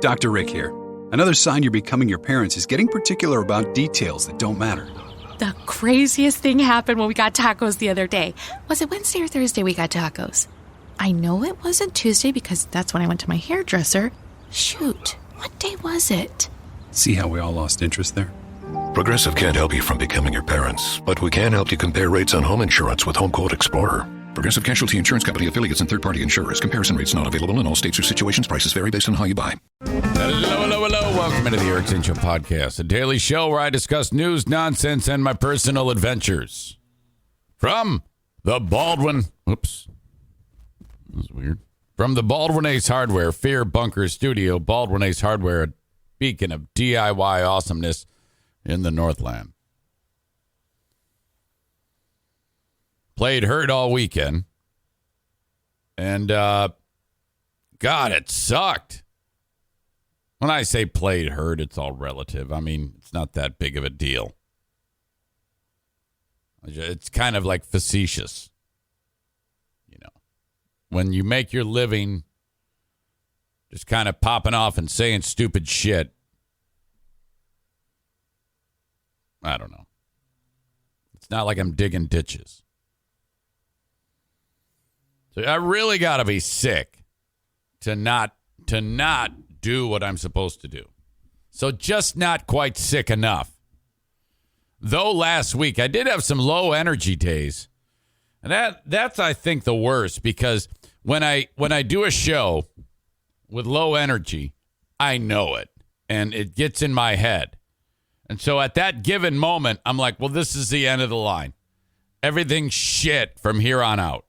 Dr. Rick here. Another sign you're becoming your parents is getting particular about details that don't matter. The craziest thing happened when we got tacos the other day. Was it Wednesday or Thursday we got tacos? I know it wasn't Tuesday because that's when I went to my hairdresser. Shoot, what day was it? See how we all lost interest there? Progressive can't help you from becoming your parents, but we can help you compare rates on home insurance with Home Quote Explorer. Progressive Casualty Insurance Company affiliates and third-party insurers. Comparison rates not available in all states or situations. Prices vary based on how you buy. Hello. Welcome into the Eric Zane Show podcast, a daily show where I discuss news, nonsense, and my personal adventures. From the Baldwin... Oops. That was weird. From the Baldwin Ace Hardware Fear Bunker Studio, Baldwin Ace Hardware, a beacon of DIY awesomeness in the Northland. Played hurt all weekend. And, God, it sucked. When I say played hurt, it's all relative. I mean, it's not that big of a deal. It's kind of like facetious. You know, when you make your living just kind of popping off and saying stupid shit. I don't know. It's not like I'm digging ditches. So I really got to be sick to not do what I'm supposed to do. So just not quite sick enough. Though last week I did have some low energy days. And that's I think the worst, because when I do a show with low energy, I know it and it gets in my head. And so at that given moment, I'm like, well, this is the end of the line. Everything's shit from here on out.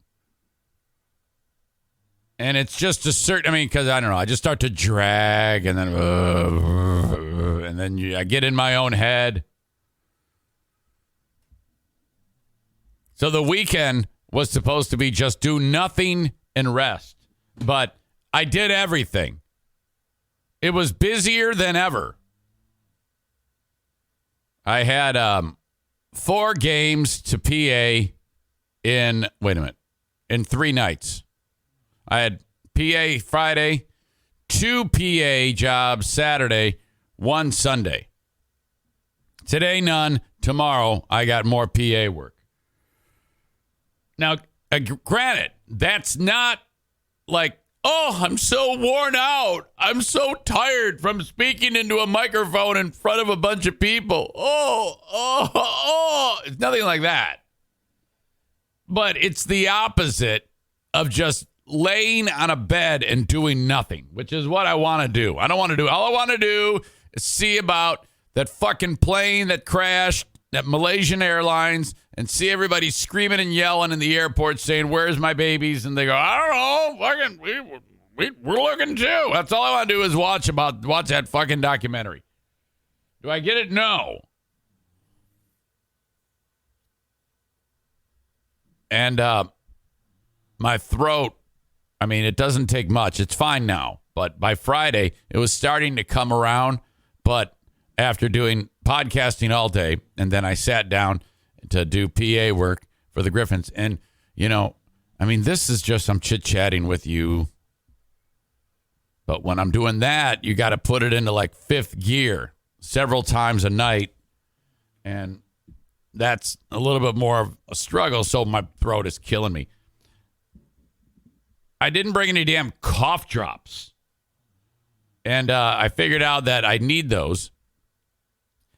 And it's just a certain, because I don't know, I just start to drag and then I get in my own head. So the weekend was supposed to be just do nothing and rest. But I did everything. It was busier than ever. I had 4 games to PA in 3 nights. I had PA Friday, 2 PA jobs Saturday, 1 Sunday. Today, none. Tomorrow, I got more PA work. Now, granted, that's not like, oh, I'm so worn out. I'm so tired from speaking into a microphone in front of a bunch of people. It's nothing like that. But it's the opposite of just laying on a bed and doing nothing, which is what I want to do. I don't want to do. All I want to do is see about that fucking plane that crashed, that Malaysian Airlines, and see everybody screaming and yelling in the airport saying, "Where's my babies?" And they go, "I don't know. Fucking, we're looking too." That's all I want to do is watch that fucking documentary. Do I get it? No. And my throat, it doesn't take much. It's fine now. But by Friday, it was starting to come around. But after doing podcasting all day, and then I sat down to do PA work for the Griffins. And, this is just I'm chit-chatting with you. But when I'm doing that, you got to put it into like 5th gear several times a night. And that's a little bit more of a struggle. So my throat is killing me. I didn't bring any damn cough drops. And I figured out that I need those.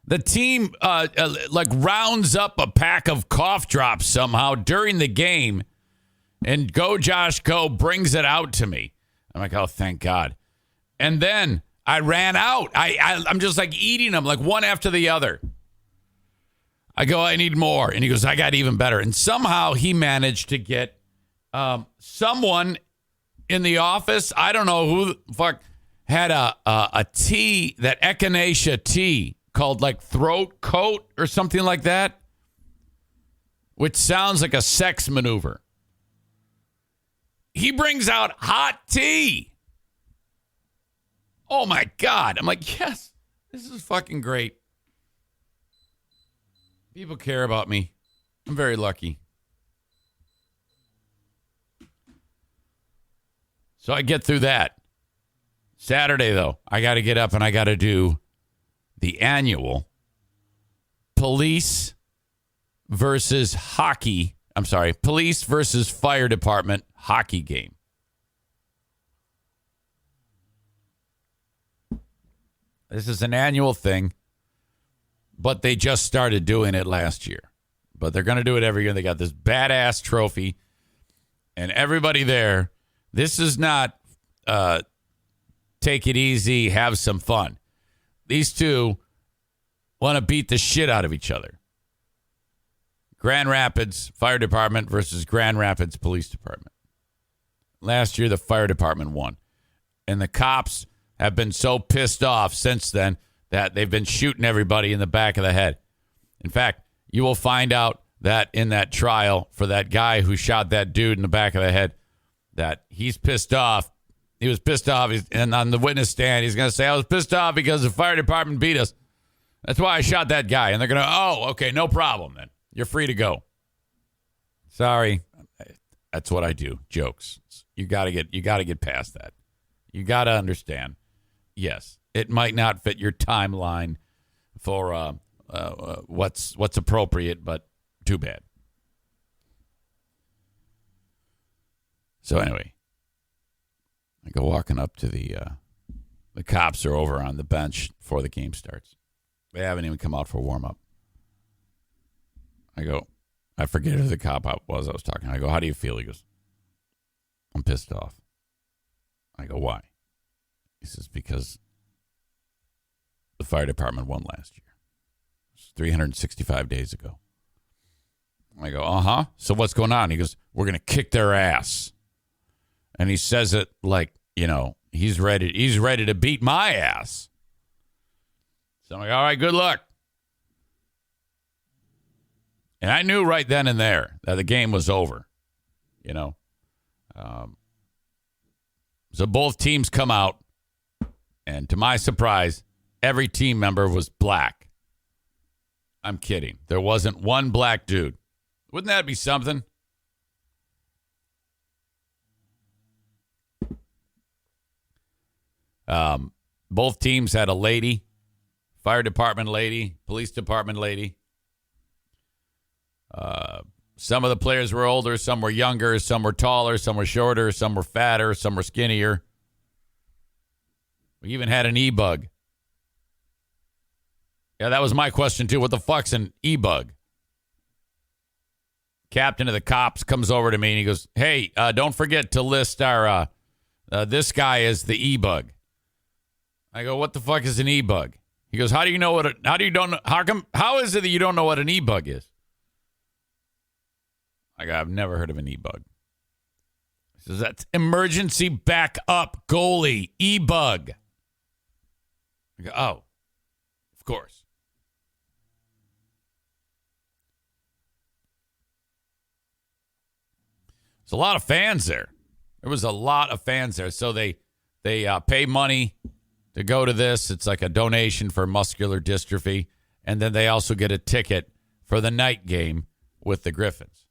The team rounds up a pack of cough drops somehow during the game. And Go Josh Go brings it out to me. I'm like, oh, thank God. And then I ran out. I'm just like eating them like one after the other. I go, I need more. And he goes, I got even better. And somehow he managed to get someone in the office, I don't know who the fuck, had a tea, that echinacea tea called like throat coat or something like that, which sounds like a sex maneuver. He brings out hot tea. Oh my God. I'm like, yes, this is fucking great. People care about me. I'm very lucky. So I get through that. Saturday, though, I got to get up and I got to do the annual police versus fire department hockey game. This is an annual thing, but they just started doing it last year. But they're going to do it every year. They got this badass trophy, and everybody there. This is not take it easy, have some fun. These two want to beat the shit out of each other. Grand Rapids Fire Department versus Grand Rapids Police Department. Last year, the fire department won, and the cops have been so pissed off since then that they've been shooting everybody in the back of the head. In fact, you will find out that in that trial for that guy who shot that dude in the back of the head, that he's pissed off. He was pissed off. And on the witness stand, he's going to say, I was pissed off because the fire department beat us. That's why I shot that guy. And they're going to, okay, no problem then. You're free to go. Sorry. That's what I do. Jokes. You got to get past that. You got to understand. Yes, it might not fit your timeline for what's appropriate, but too bad. So anyway, I go walking up to the cops are over on the bench before the game starts. They haven't even come out for warm up. I forget who the cop was I was talking. I go, how do you feel? He goes, I'm pissed off. I go, why? He says, because the fire department won last year. It was 365 days ago. I go, uh-huh. So what's going on? He goes, we're going to kick their ass. And he says it like, he's ready to beat my ass. So I'm like, all right, good luck. And I knew right then and there that the game was over, So both teams come out, and to my surprise, every team member was black. I'm kidding. There wasn't one black dude. Wouldn't that be something? Both teams had a lady, fire department lady, police department lady. Some of the players were older, some were younger, some were taller, some were shorter, some were fatter, some were skinnier. We even had an e-bug. Yeah, that was my question, too. What the fuck's an e-bug? Captain of the cops comes over to me and he goes, hey, don't forget to list our, this guy as the e-bug. I go, what the fuck is an e-bug? He goes, how is it that you don't know what an e-bug is? I go, I've never heard of an e-bug. He says, that's emergency backup goalie, e-bug. I go, oh, of course. There's a lot of fans there. There was a lot of fans there. So they pay money to go to this. It's like a donation for muscular dystrophy. And then they also get a ticket for the night game with the Griffins,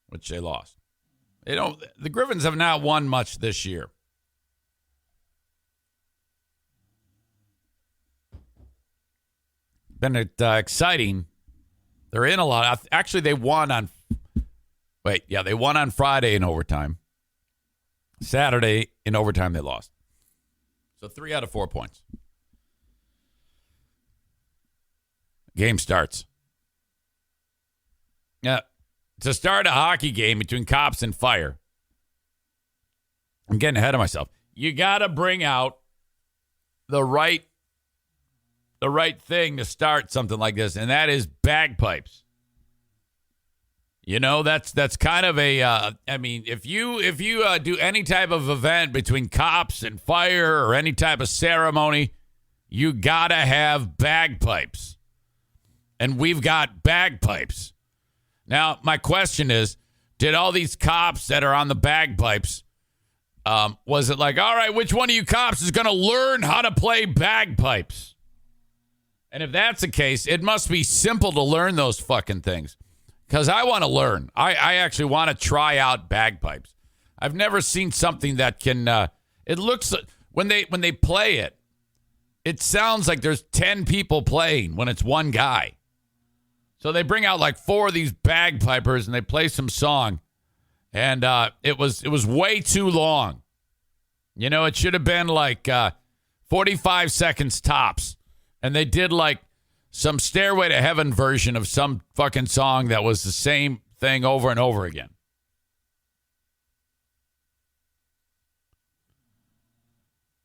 which they lost. The Griffins have not won much this year. Been exciting. They're in a lot. Actually, they won on Friday in overtime. Saturday in overtime, they lost. So 3 out of 4 points. Game starts. Yeah. To start a hockey game between cops and fire, I'm getting ahead of myself. You got to bring out the right thing to start something like this, and that is bagpipes. That's kind of a. If you do any type of event between cops and fire or any type of ceremony, you gotta have bagpipes, and we've got bagpipes. Now, my question is, did all these cops that are on the bagpipes, was it like, all right, which one of you cops is going to learn how to play bagpipes? And if that's the case, it must be simple to learn those fucking things. Because I want to learn. I actually want to try out bagpipes. I've never seen something that can, It looks when they play it, it sounds like there's 10 people playing when it's one guy. So they bring out like 4 of these bagpipers and they play some song, and it was way too long. You know, it should have been like 45 seconds tops, and they did like some Stairway to Heaven version of some fucking song that was the same thing over and over again.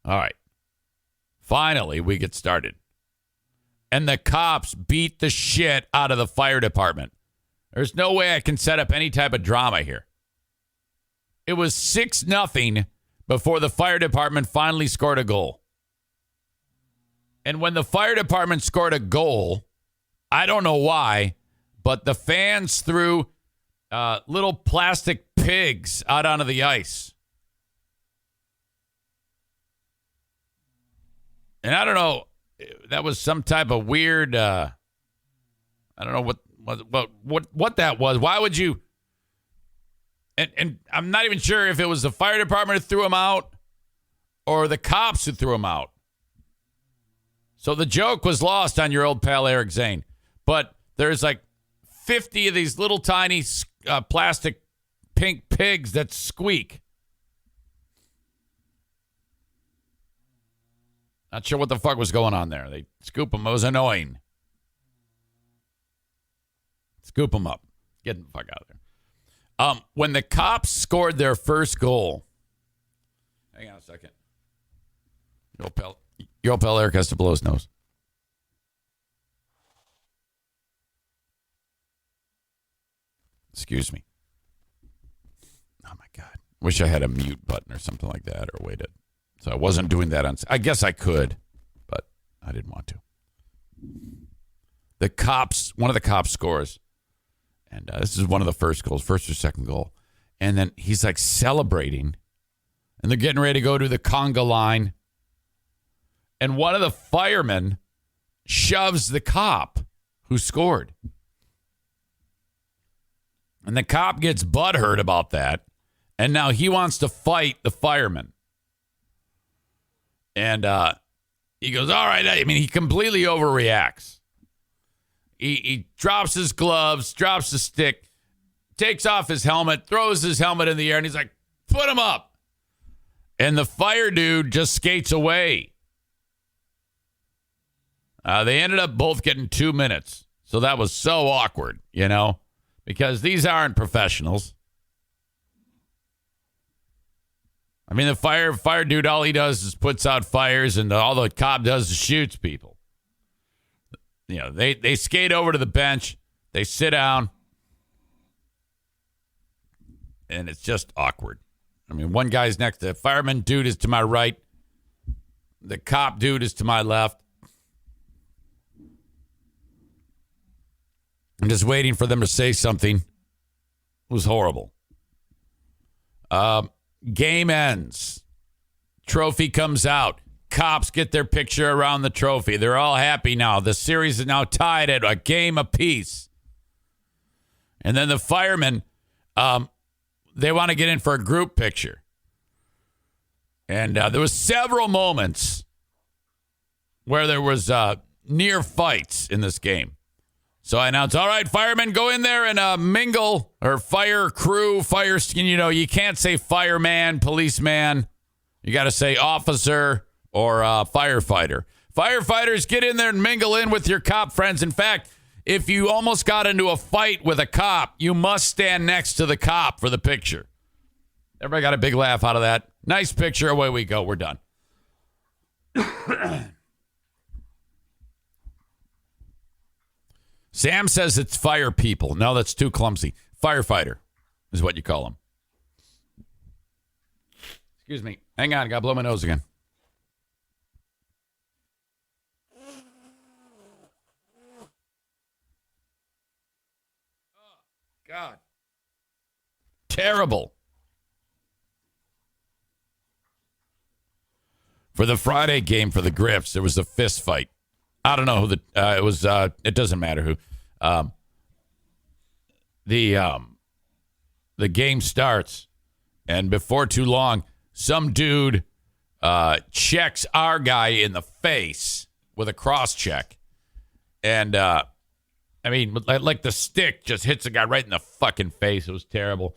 All right. Finally, we get started. And the cops beat the shit out of the fire department. There's no way I can set up any type of drama here. It was 6-0 before the fire department finally scored a goal. And when the fire department scored a goal, I don't know why, but the fans threw little plastic pigs out onto the ice. And I don't know, that was some type of weird, I don't know what that was. Why would you? And I'm not even sure if it was the fire department who threw them out or the cops who threw them out. So the joke was lost on your old pal Eric Zane. But there's like 50 of these little tiny plastic pink pigs that squeak. Not sure what the fuck was going on there. They scoop them. It was annoying. Scoop them up. Get the fuck out of there. When the cops scored their first goal. Hang on a second. Your old pal Eric has to blow his nose. Excuse me. Oh, my God. Wish I had a mute button or something like that, or a way to... So I wasn't doing that on... I guess I could, but I didn't want to. One of the cops scores. And this is one of the first goals, first or second goal. And then he's like celebrating. And they're getting ready to go to the conga line. And one of the firemen shoves the cop who scored. And the cop gets butthurt about that. And now he wants to fight the fireman. And he goes, all right. I mean, he completely overreacts. He drops his gloves, drops the stick, takes off his helmet, throws his helmet in the air, and he's like, put him up. And the fire dude just skates away. They ended up both getting 2 minutes. So that was so awkward, you know, because these aren't professionals. I mean, the fire dude, all he does is puts out fires, and all the cop does is shoots people. You know, they skate over to the bench, they sit down, and it's just awkward. I mean, one guy's next to the fireman dude is to my right, the cop dude is to my left. I'm just waiting for them to say something. It was horrible. Game ends. Trophy comes out. Cops get their picture around the trophy. They're all happy now. The series is now tied at a game apiece. And then the firemen, they want to get in for a group picture. And there was several moments where there was near fights in this game. So I announced, all right, firemen, go in there and mingle, or fire crew, you can't say fireman, policeman. You got to say officer or firefighter. Firefighters, get in there and mingle in with your cop friends. In fact, if you almost got into a fight with a cop, you must stand next to the cop for the picture. Everybody got a big laugh out of that. Nice picture. Away we go. We're done. Sam says it's fire people. No, that's too clumsy. Firefighter is what you call them. Excuse me. Hang on. Got to blow my nose again. Oh, God. Terrible. For the Friday game for the Griffs, there was a fist fight. I don't know who it was. It doesn't matter who. The game starts, and before too long, some dude checks our guy in the face with a cross check. And, like the stick just hits the guy right in the fucking face. It was terrible.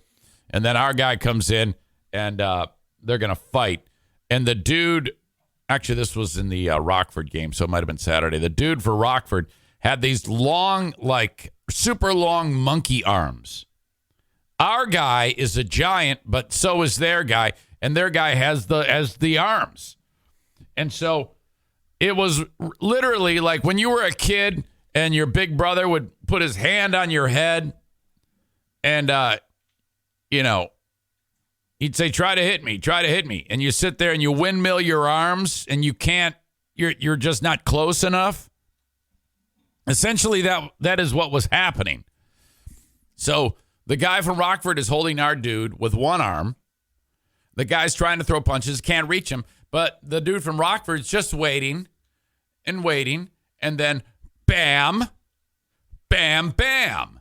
And then our guy comes in, and they're going to fight. And the dude, actually, this was in the Rockford game, so it might have been Saturday. The dude for Rockford had these long, like super long monkey arms. Our guy is a giant, but so is their guy, and their guy has the arms. And so it was literally like when you were a kid and your big brother would put his hand on your head and, he'd say, try to hit me. And you sit there and you windmill your arms and you can't, you're just not close enough. Essentially, that is what was happening. So the guy from Rockford is holding our dude with one arm. The guy's trying to throw punches, can't reach him. But the dude from Rockford's just waiting. And then bam, bam, bam.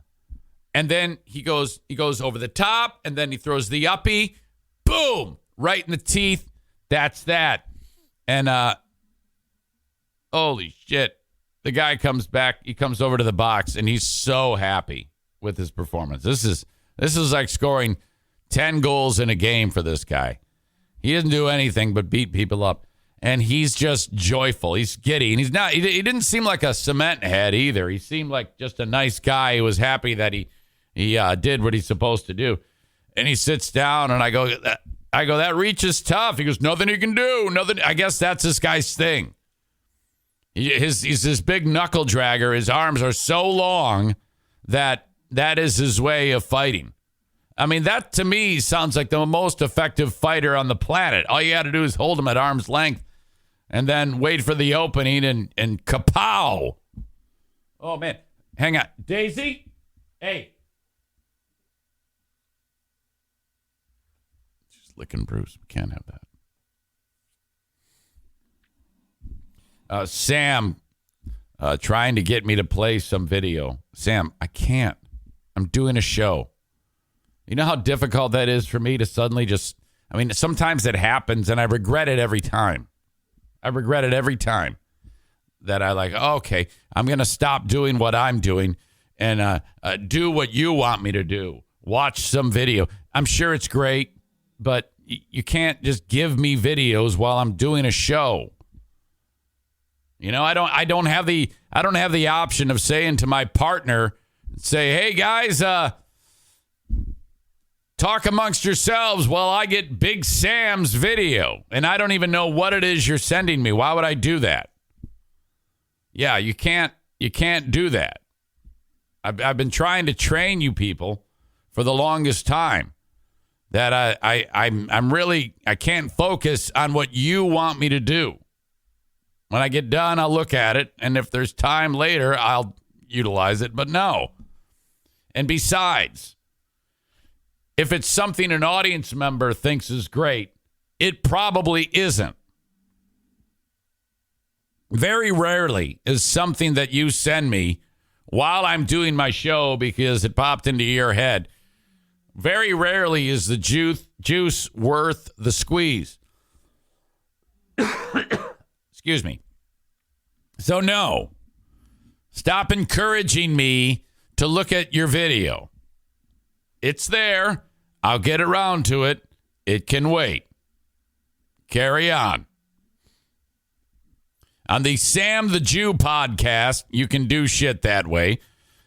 And then he goes over the top, and then he throws the uppie. Boom! Right in the teeth. That's that. And holy shit. The guy comes back. He comes over to the box, and he's so happy with his performance. This is like scoring 10 goals in a game for this guy. He doesn't do anything but beat people up, and he's just joyful. He's giddy, and he's not. He didn't seem like a cement head either. He seemed like just a nice guy who was happy that he did what he's supposed to do. And he sits down, and I go, that reach is tough. He goes, nothing you can do. Nothing. I guess that's this guy's thing. He's this big knuckle dragger. His arms are so long that is his way of fighting. I mean, that to me sounds like the most effective fighter on the planet. All you got to do is hold him at arm's length and then wait for the opening and kapow. Oh, man. Hang on. Daisy? Hey. She's licking Bruce. We can't have that. Sam trying to get me to play some video. Sam, I can't. I'm doing a show. You know how difficult that is for me to suddenly sometimes it happens and I regret it every time. That I okay, I'm going to stop doing what I'm doing and do what you want me to do. Watch some video. I'm sure it's great, but you can't just give me videos while I'm doing a show. You know, I don't have the option of saying to my partner, say, hey guys, talk amongst yourselves while I get Big Sam's video. And I don't even know what it is you're sending me. Why would I do that? Yeah, you can't do that. I've been trying to train you people for the longest time that I can't focus on what you want me to do. When I get done, I'll look at it, and if there's time later, I'll utilize it, but no. And besides, if it's something an audience member thinks is great, it probably isn't. Very rarely is something that you send me while I'm doing my show because it popped into your head. Very rarely is the juice worth the squeeze. Excuse me. So no, stop encouraging me to look at your video. It's there. I'll get around to it. It can wait. Carry on. On the Sam the Jew podcast, you can do shit that way,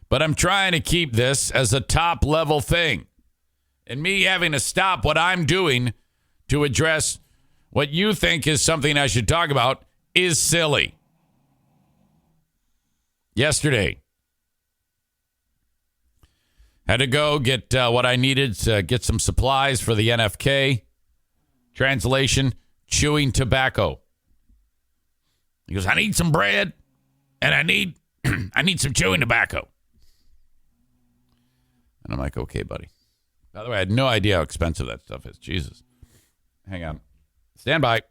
but I'm trying to keep this as a top level thing. And me having to stop what I'm doing to address what you think is something I should talk about is silly. Yesterday, had to go get what I needed to get some supplies for the NFK. Translation, chewing tobacco. He goes, I need some bread, and I need some chewing tobacco. And I'm like, okay, buddy. By the way, I had no idea how expensive that stuff is. Jesus. Hang on. Stand by.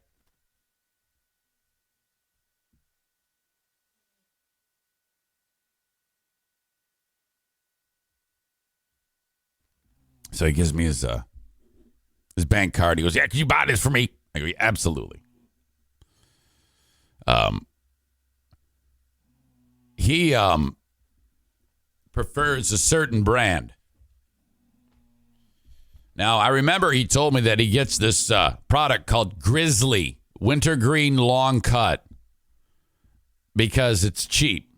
So he gives me his bank card. He goes, yeah, can you buy this for me? I go, yeah, absolutely. he prefers a certain brand. Now, I remember he told me that he gets this product called Grizzly Wintergreen Long Cut because it's cheap.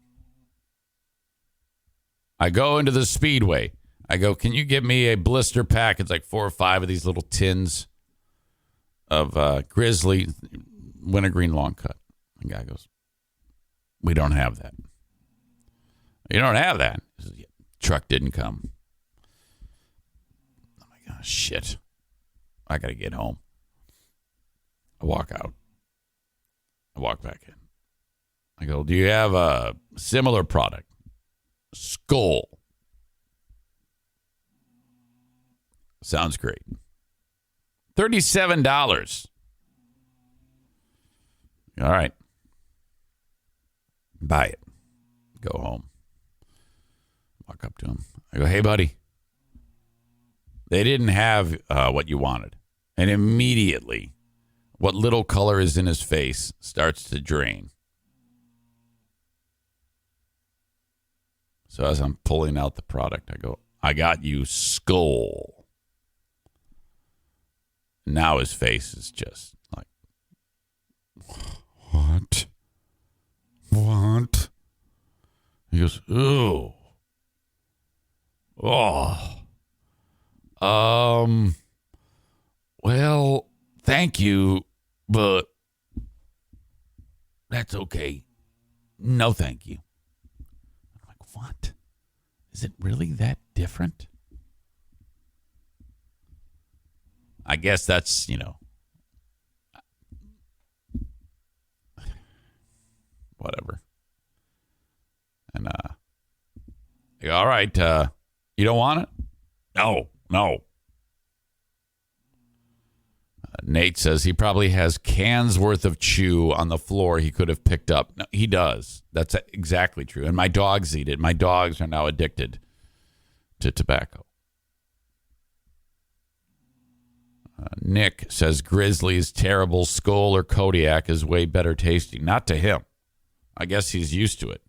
I go into the Speedway. I go, can you give me a blister pack? It's like 4 or 5 of these little tins of Grizzly Wintergreen Long Cut. The guy goes, we don't have that. You don't have that? Truck didn't come. Oh my gosh, shit. I got to get home. I walk out. I walk back in. I go, do you have a similar product? Skull. Sounds great. $37. All right. Buy it. Go home. Walk up to him. I go, hey, buddy. They didn't have what you wanted. And immediately, what little color is in his face starts to drain. So as I'm pulling out the product, I go, I got you Skull. Now his face is just like, what? What? He goes, ooh. Oh. Well, thank you, but that's okay. No, thank you. I'm like, what? Is it really that different? I guess that's, whatever. And, all right, you don't want it? No. Nate says he probably has cans worth of chew on the floor he could have picked up. No, he does. That's exactly true. And my dogs eat it. My dogs are now addicted to tobacco. Nick says Grizzly's terrible Skull or Kodiak is way better tasting. Not to him. I guess he's used to it.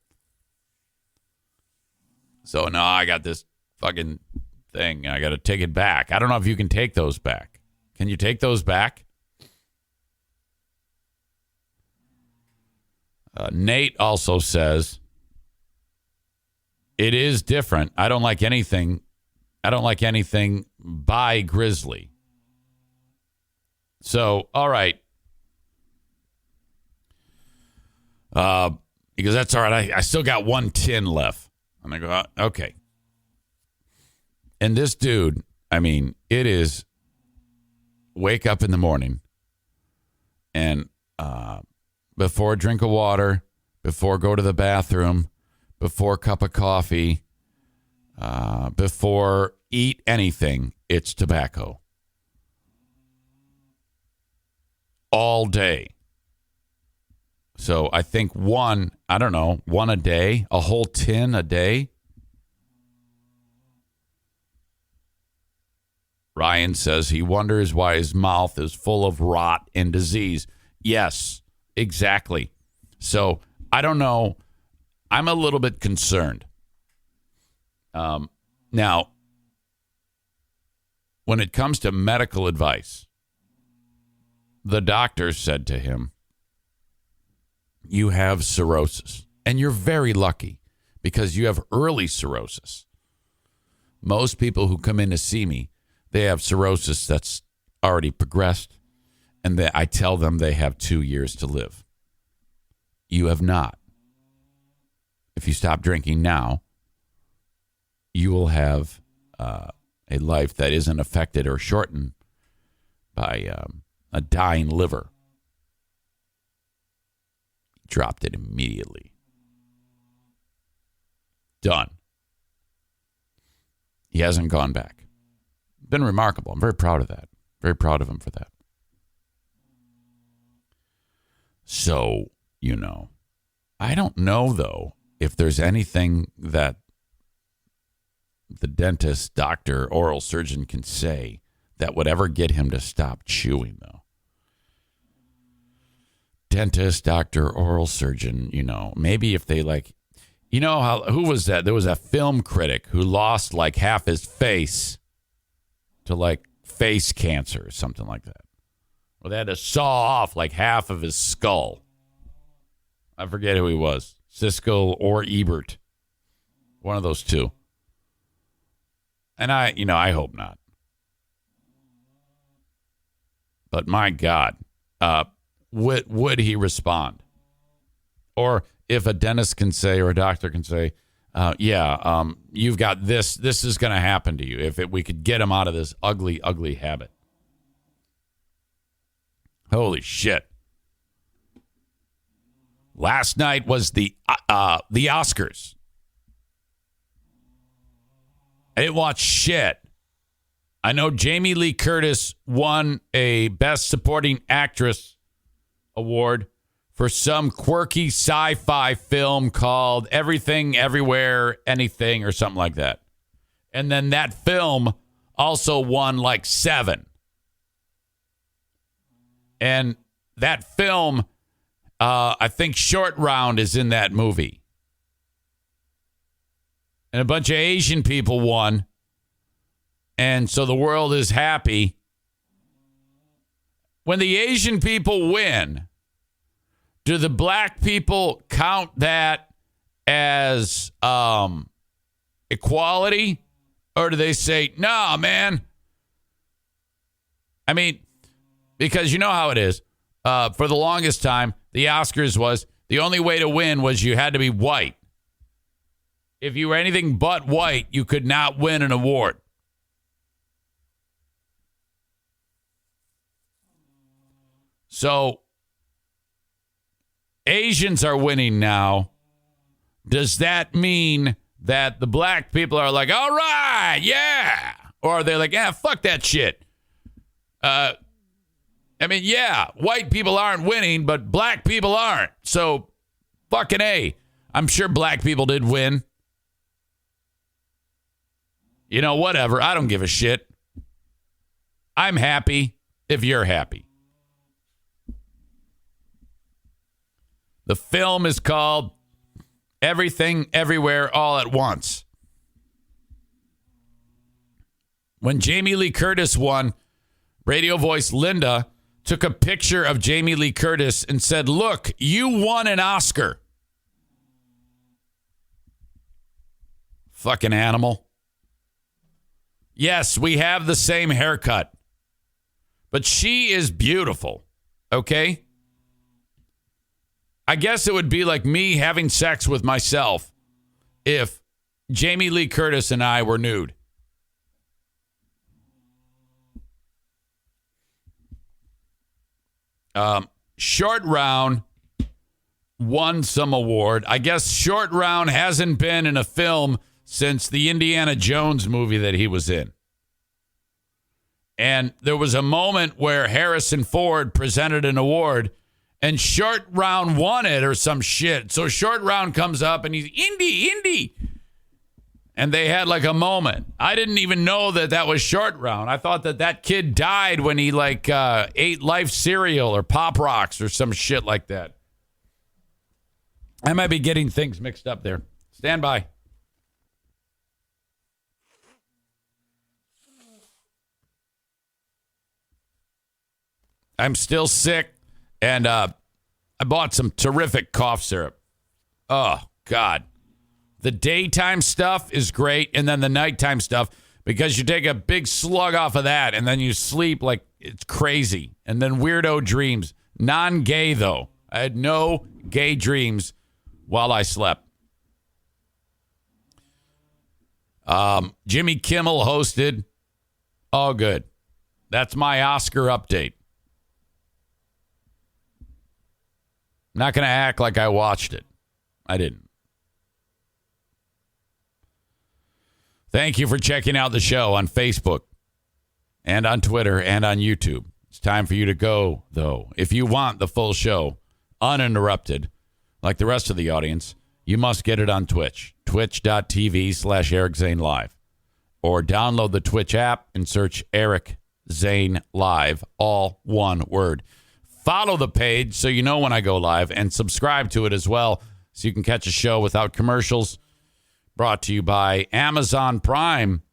So, no, I got this fucking thing. I got to take it back. I don't know if you can take those back. Can you take those back? Nate also says it is different. I don't like anything by Grizzly. So, all right. Because that's all right. I still got 1 tin left. And I go, okay. And this dude, I mean, it is wake up in the morning and before a drink of water, before go to the bathroom, before cup of coffee, before eat anything, it's tobacco. All day. So I think one a day, a whole tin a day. Ryan says he wonders why his mouth is full of rot and disease. Yes, exactly. So I don't know. I'm a little bit concerned. Now, when it comes to medical advice, the doctor said to him, you have cirrhosis, and you're very lucky because you have early cirrhosis. Most people who come in to see me, they have cirrhosis that's already progressed, and I tell them they have 2 years to live. You have not. If you stop drinking now, you will have a life that isn't affected or shortened by a dying liver. Dropped it immediately. Done. He hasn't gone back. Been remarkable. I'm very proud of that. Very proud of him for that. So, I don't know, though, if there's anything that the dentist, doctor, oral surgeon can say that would ever get him to stop chewing, though. Dentist, doctor, oral surgeon, maybe if they You know who was that? There was a film critic who lost like half his face to like face cancer or something like that. Well, they had to saw off like half of his skull. I forget who he was. Siskel or Ebert. One of those two. And I hope not. But my God, would he respond? Or if a dentist can say or a doctor can say, you've got this is going to happen to you if we could get him out of this ugly, ugly habit. Holy shit. Last night was the Oscars. I didn't watch shit. I know Jamie Lee Curtis won a Best Supporting Actress award for some quirky sci-fi film called Everything, Everywhere, Anything or something like that. And then that film also won like 7. And that film, I think Short Round is in that movie. And a bunch of Asian people won. And so the world is happy. When the Asian people win, do the black people count that as equality? Or do they say, nah, man? I mean, because you know how it is. For the longest time, the Oscars was the only way to win was you had to be white. If you were anything but white, you could not win an award. So Asians are winning now. Does that mean that the black people are like, all right, yeah? Or are they like, fuck that shit? I mean, yeah, white people aren't winning, but black people aren't. So fucking A. I'm sure black people did win. You know, whatever. I don't give a shit. I'm happy if you're happy. The film is called Everything, Everywhere, All at Once. When Jamie Lee Curtis won, radio voice Linda took a picture of Jamie Lee Curtis and said, look, you won an Oscar. Fucking animal. Yes, we have the same haircut. But she is beautiful. Okay? I guess it would be like me having sex with myself if Jamie Lee Curtis and I were nude. Short Round won some award. I guess Short Round hasn't been in a film since the Indiana Jones movie that he was in. And there was a moment where Harrison Ford presented an award and Short Round won it or some shit. So Short Round comes up and he's, Indy. And they had like a moment. I didn't even know that was Short Round. I thought that kid died when he ate Life cereal or Pop Rocks or some shit like that. I might be getting things mixed up there. Stand by. I'm still sick. And I bought some terrific cough syrup. Oh, God. The daytime stuff is great, and then the nighttime stuff, because you take a big slug off of that, and then you sleep like it's crazy. And then weirdo dreams. Non-gay, though. I had no gay dreams while I slept. Jimmy Kimmel hosted. All good. That's my Oscar update. Not going to act like I watched it. I didn't. Thank you for checking out the show on Facebook and on Twitter and on YouTube. It's time for you to go, though. If you want the full show uninterrupted, like the rest of the audience, you must get it on Twitch. Twitch.tv/Eric Zane Live. Or download the Twitch app and search Eric Zane Live, all one word. Follow the page so you know when I go live, and subscribe to it as well so you can catch a show without commercials. Brought to you by Amazon Prime.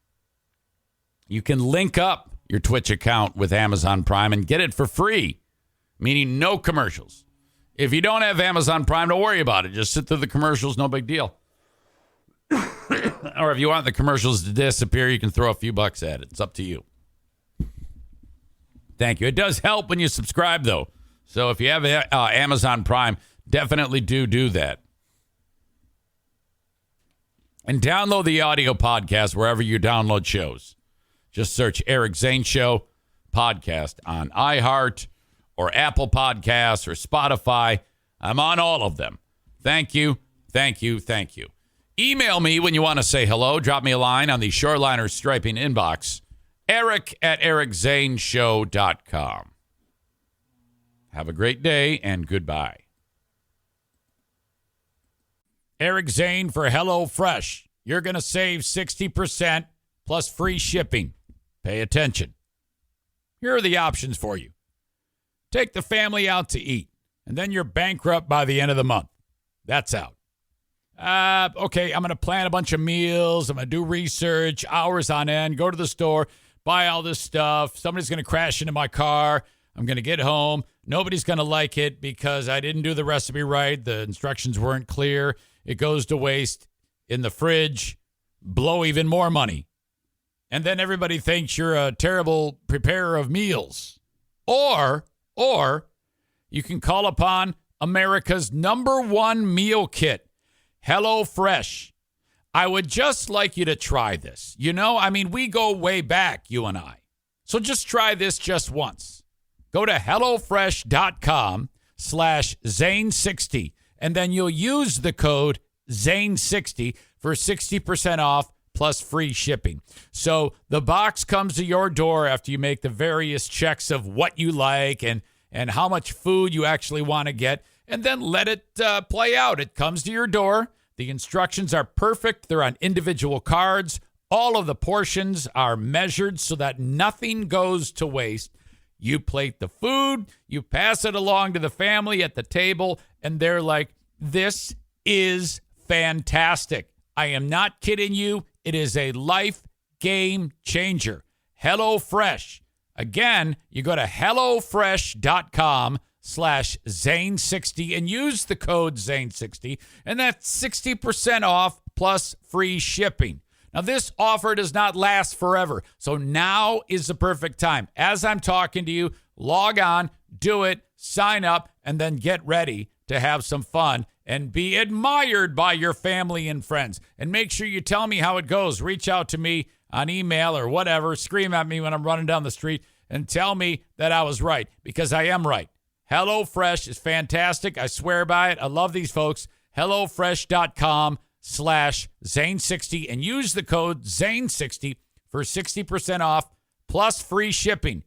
You can link up your Twitch account with Amazon Prime and get it for free, meaning no commercials. If you don't have Amazon Prime, don't worry about it. Just sit through the commercials, no big deal. Or if you want the commercials to disappear, you can throw a few bucks at it. It's up to you. Thank you. It does help when you subscribe, though. So if you have Amazon Prime, definitely do that. And download the audio podcast wherever you download shows. Just search Eric Zane Show podcast on iHeart or Apple Podcasts or Spotify. I'm on all of them. Thank you. Email me when you want to say hello. Drop me a line on the Shoreliner Striping inbox. Eric@ericzaneshow.com. Have a great day and goodbye. Eric Zane for HelloFresh. You're going to save 60% plus free shipping. Pay attention. Here are the options for you. Take the family out to eat, and then you're bankrupt by the end of the month. That's out. Okay, I'm going to plan a bunch of meals. I'm going to do research, hours on end, go to the store, buy all this stuff. Somebody's going to crash into my car. I'm going to get home. Nobody's going to like it because I didn't do the recipe right. The instructions weren't clear. It goes to waste in the fridge. Blow even more money. And then everybody thinks you're a terrible preparer of meals. Or you can call upon America's #1 meal kit, HelloFresh. I would just like you to try this. You know, I mean, we go way back, you and I. So just try this just once. Go to HelloFresh.com/Zane60, and then you'll use the code Zane60 for 60% off plus free shipping. So the box comes to your door after you make the various checks of what you like and how much food you actually want to get, and then let it play out. It comes to your door. The instructions are perfect. They're on individual cards. All of the portions are measured so that nothing goes to waste. You plate the food, you pass it along to the family at the table, and they're like, this is fantastic. I am not kidding you. It is a life game changer. HelloFresh. Again, you go to HelloFresh.com/Zane60 and use the code Zane60, and that's 60% off plus free shipping. Now, this offer does not last forever, so now is the perfect time. As I'm talking to you, log on, do it, sign up, and then get ready to have some fun and be admired by your family and friends. And make sure you tell me how it goes. Reach out to me on email or whatever. Scream at me when I'm running down the street and tell me that I was right, because I am right. HelloFresh is fantastic. I swear by it. I love these folks. HelloFresh.com/Zane60 and use the code Zane60 for 60% off plus free shipping.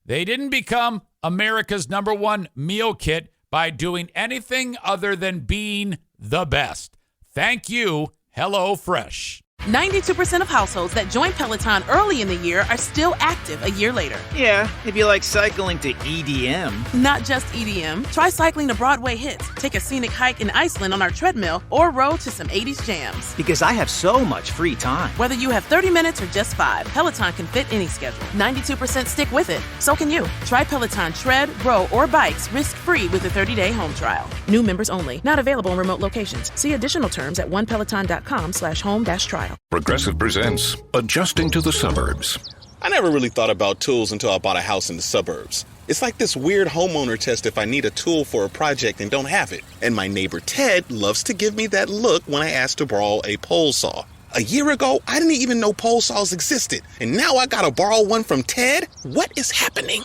They didn't become America's #1 meal kit by doing anything other than being the best. Thank you, HelloFresh. 92% of households that join Peloton early in the year are still active a year later. Yeah, if you like cycling to EDM. Not just EDM. Try cycling to Broadway hits, take a scenic hike in Iceland on our treadmill, or roll to some 80s jams. Because I have so much free time. Whether you have 30 minutes or just 5, Peloton can fit any schedule. 92% stick with it. So can you. Try Peloton tread, row, or bikes risk-free with a 30-day home trial. New members only. Not available in remote locations. See additional terms at onepeloton.com/home-trial. Progressive presents Adjusting to the Suburbs. I never really thought about tools until I bought a house in the suburbs. It's like this weird homeowner test if I need a tool for a project and don't have it. And my neighbor Ted loves to give me that look when I ask to borrow a pole saw. A year ago, I didn't even know pole saws existed. And now I gotta borrow one from Ted? What is happening?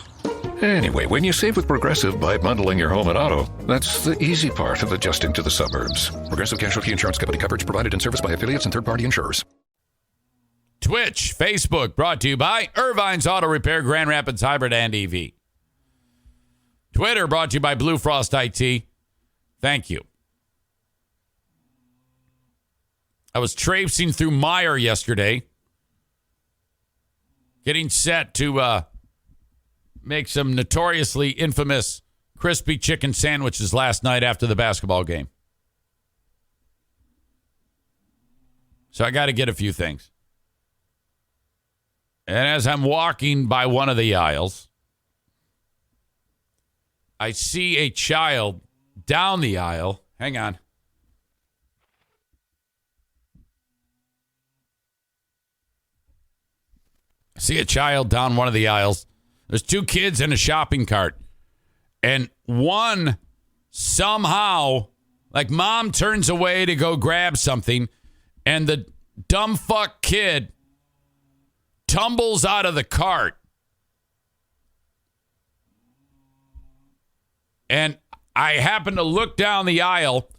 Anyway, when you save with Progressive by bundling your home and auto, that's the easy part of adjusting to the suburbs. Progressive Casualty Insurance Company. Coverage provided and serviced by affiliates and third-party insurers. Twitch, Facebook, brought to you by Irvine's Auto Repair, Grand Rapids Hybrid and EV. Twitter, brought to you by Blue Frost IT. Thank you. I was traipsing through Meijer yesterday, getting set to make some notoriously infamous crispy chicken sandwiches last night after the basketball game. So I got to get a few things. And as I'm walking by one of the aisles, I see a child down the aisle. Hang on. I see a child down one of the aisles. There's two kids in a shopping cart. And one somehow, like mom turns away to go grab something, and the dumb fuck kid tumbles out of the cart. And I happen to look down the aisle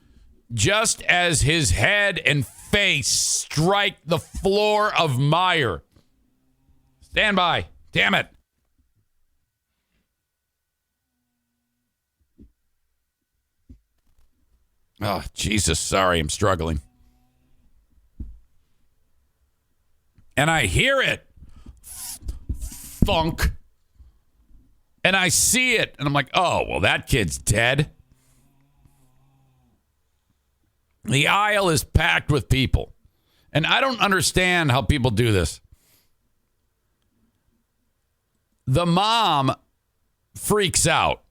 just as his head and face strike the floor of Meijer. Stand by. Damn it. Oh, Jesus. Sorry, I'm struggling. And I hear it. Thunk. And I see it. And I'm like, oh, well, that kid's dead. The aisle is packed with people. And I don't understand how people do this. The mom freaks out.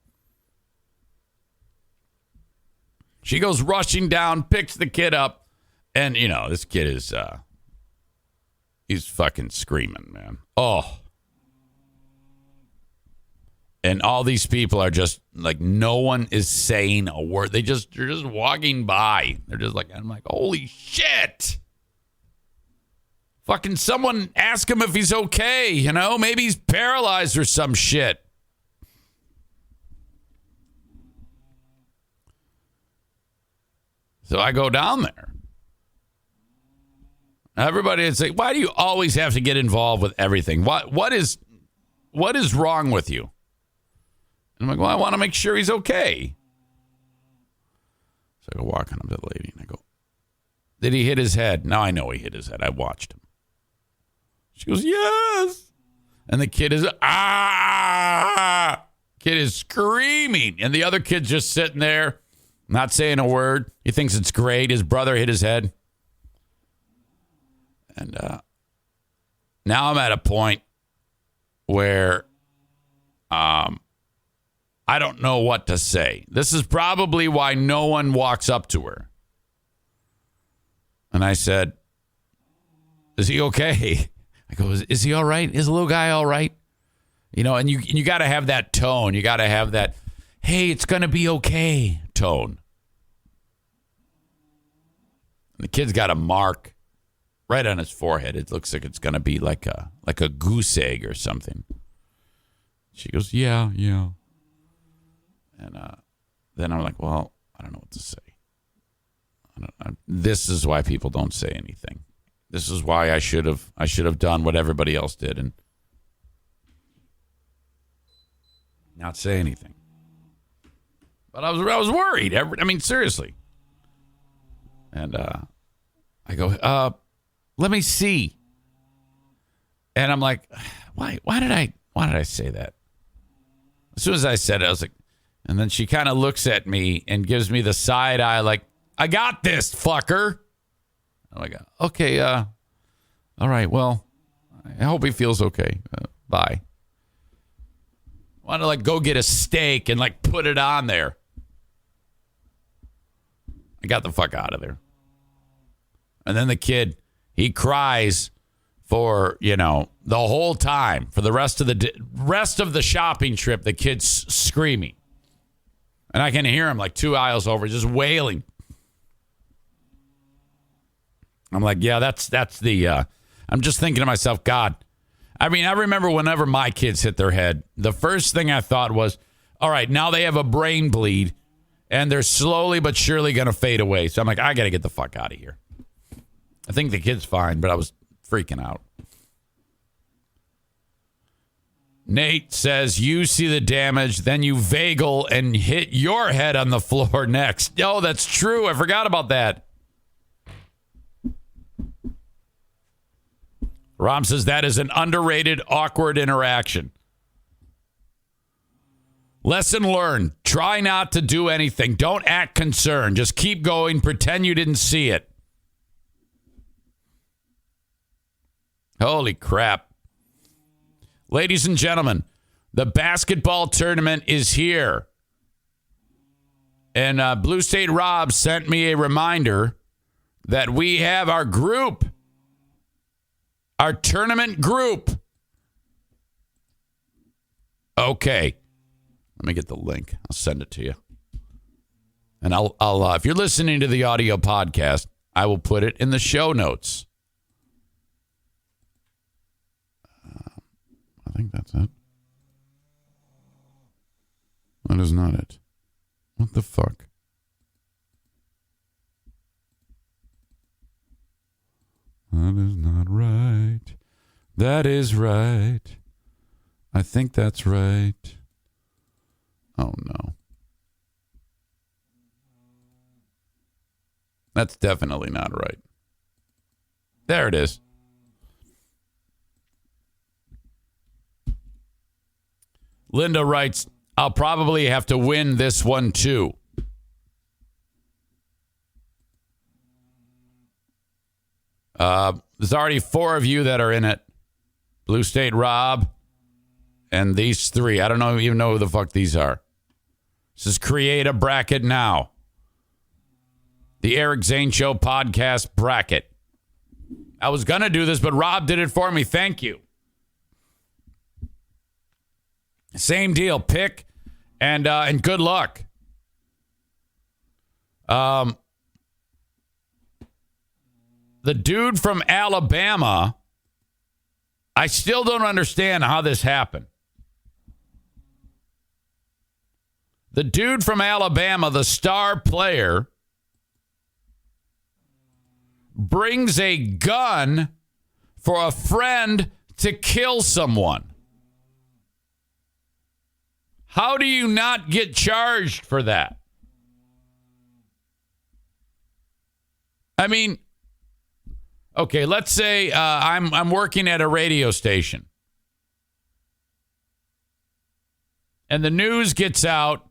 She goes rushing down, picks the kid up, and, you know, this kid is, he's fucking screaming, man. Oh. And all these people are just, like, no one is saying a word. They're just walking by. They're just like, I'm like, holy shit. Fucking someone ask him if he's okay, you know? Maybe he's paralyzed or some shit. So I go down there. Everybody would say, why do you always have to get involved with everything? What is wrong with you? And I'm like, well, I want to make sure he's okay. So I go walking up to the lady and I go, did he hit his head? Now I know he hit his head. I watched him. She goes, yes. And the kid is, Kid is screaming. And the other kid's just sitting there, not saying a word. He thinks it's great. His brother hit his head. And now I'm at a point where I don't know what to say. This is probably why no one walks up to her. And I said, is he okay? I go, is he all right? Is the little guy all right? You know, and you got to have that tone. You got to have that, hey, it's going to be okay tone. And the kid's got a mark right on his forehead. It looks like it's going to be like a goose egg or something. She goes, yeah. And then I'm like, well, I don't know what to say. This is why people don't say anything. This is why I should have done what everybody else did and not say anything. But I was worried. I mean, seriously. And I go, let me see. And I'm like, why did I say that? As soon as I said it, I was like, and then she kind of looks at me and gives me the side eye, like, I got this, fucker. I'm like, okay, all right, well, I hope he feels okay. Bye. I want to, like, go get a steak and, like, put it on there. I got the fuck out of there. And then the kid, he cries for, you know, the whole time. For the rest of the shopping trip, the kid's screaming. And I can hear him, like, 2 aisles over, just wailing. I'm like, yeah, that's the, I'm just thinking to myself, God, I mean, I remember whenever my kids hit their head, the first thing I thought was, all right, now they have a brain bleed and they're slowly but surely going to fade away. So I'm like, I got to get the fuck out of here. I think the kid's fine, but I was freaking out. Nate says, you see the damage, then you vaggle and hit your head on the floor next. Oh, that's true. I forgot about that. Rom says that is an underrated, awkward interaction. Lesson learned. Try not to do anything. Don't act concerned. Just keep going. Pretend you didn't see it. Holy crap. Ladies and gentlemen, the basketball tournament is here. And Blue State Rob sent me a reminder that we have our group, our tournament group. Okay. Let me get the link. I'll send it to you. And I'll if you're listening to the audio podcast, I will put it in the show notes. I think that's it. That is not it. What the fuck? That is not right. That is right. I think that's right. Oh, no. That's definitely not right. There it is. Linda writes, I'll probably have to win this one too. There's already 4 of you that are in it. Blue State Rob and these 3. I don't even know who the fuck these are. It says create a bracket now. The Eric Zane Show podcast bracket. I was going to do this, but Rob did it for me. Thank you. Same deal. Pick and good luck. The dude from Alabama, I still don't understand how this happened. The dude from Alabama, the star player, brings a gun for a friend to kill someone. How do you not get charged for that? I mean, okay, let's say I'm working at a radio station. And the news gets out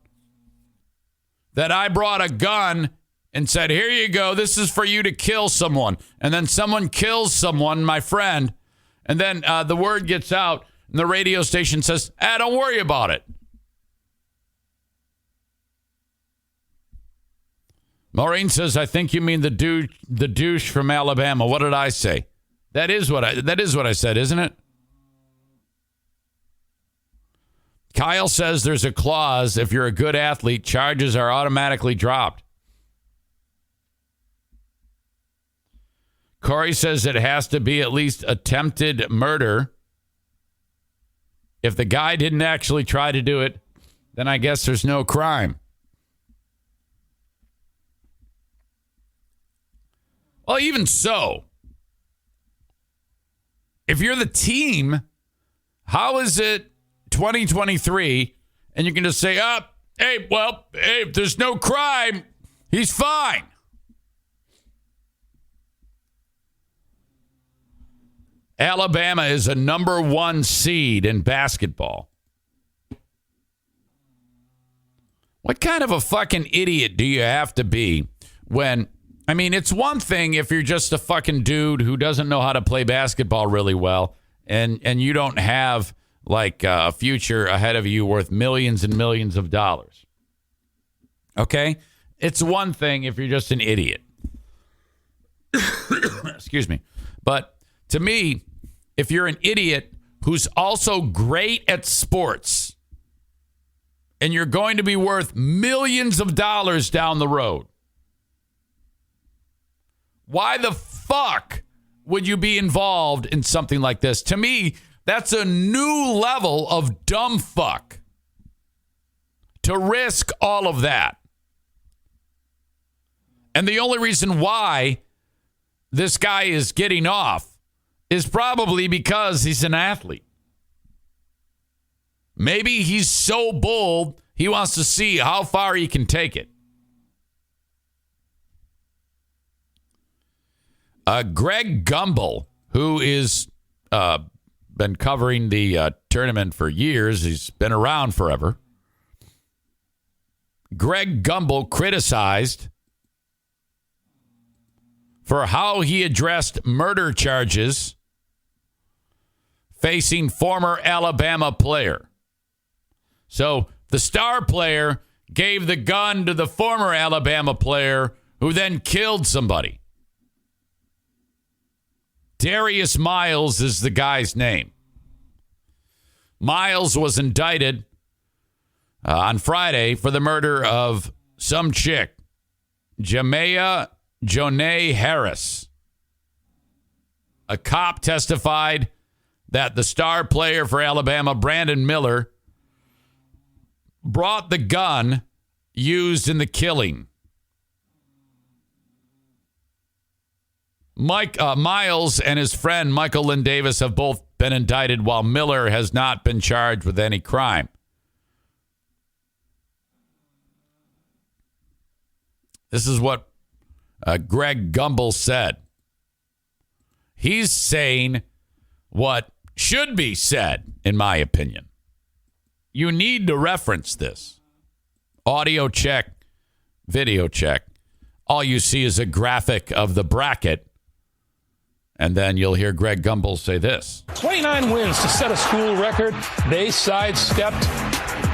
that I brought a gun and said, here you go, this is for you to kill someone. And then someone kills someone, my friend. And then the word gets out and the radio station says, don't worry about it. Maureen says, I think you mean the douche from Alabama. What did I say? That is what I said, isn't it? Kyle says there's a clause. If you're a good athlete, charges are automatically dropped. Corey says it has to be at least attempted murder. If the guy didn't actually try to do it, then I guess there's no crime. Well, even so, if you're the team, how is it 2023 and you can just say, hey, there's no crime. He's fine. Alabama is a number 1 seed in basketball. What kind of a fucking idiot do you have to be when... I mean, it's one thing if you're just a fucking dude who doesn't know how to play basketball really well and you don't have like a future ahead of you worth millions and millions of dollars. Okay? It's one thing if you're just an idiot. Excuse me. But to me, if you're an idiot who's also great at sports and you're going to be worth millions of dollars down the road, why the fuck would you be involved in something like this? To me, that's a new level of dumb fuck. To risk all of that. And the only reason why this guy is getting off is probably because he's an athlete. Maybe he's so bold, he wants to see how far he can take it. Greg Gumbel, who is been covering the tournament for years, he's been around forever. Greg Gumbel criticized for how he addressed murder charges facing former Alabama player. So the star player gave the gun to the former Alabama player who then killed somebody. Darius Miles is the guy's name. Miles was indicted on Friday for the murder of some chick, Jamea Jonee Harris. A cop testified that the star player for Alabama, Brandon Miller, brought the gun used in the killing. Miles and his friend Michael Lynn Davis have both been indicted, while Miller has not been charged with any crime. This is what Greg Gumbel said. He's saying what should be said, in my opinion. You need to reference this. Audio check, video check. All you see is a graphic of the bracket. And then you'll hear Greg Gumbel say this. 29 wins to set a school record. They sidestepped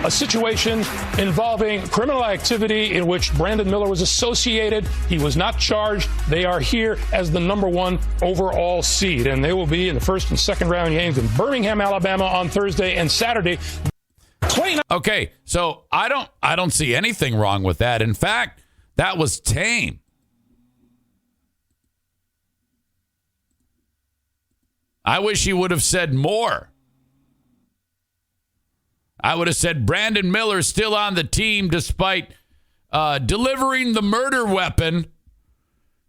a situation involving criminal activity in which Brandon Miller was associated. He was not charged. They are here as the number one overall seed, and they will be in the first and second round games in Birmingham, Alabama on Thursday and Saturday. 29. Okay, so I don't see anything wrong with that. In fact, that was tame. I wish he would have said more. I would have said Brandon Miller's still on the team despite delivering the murder weapon,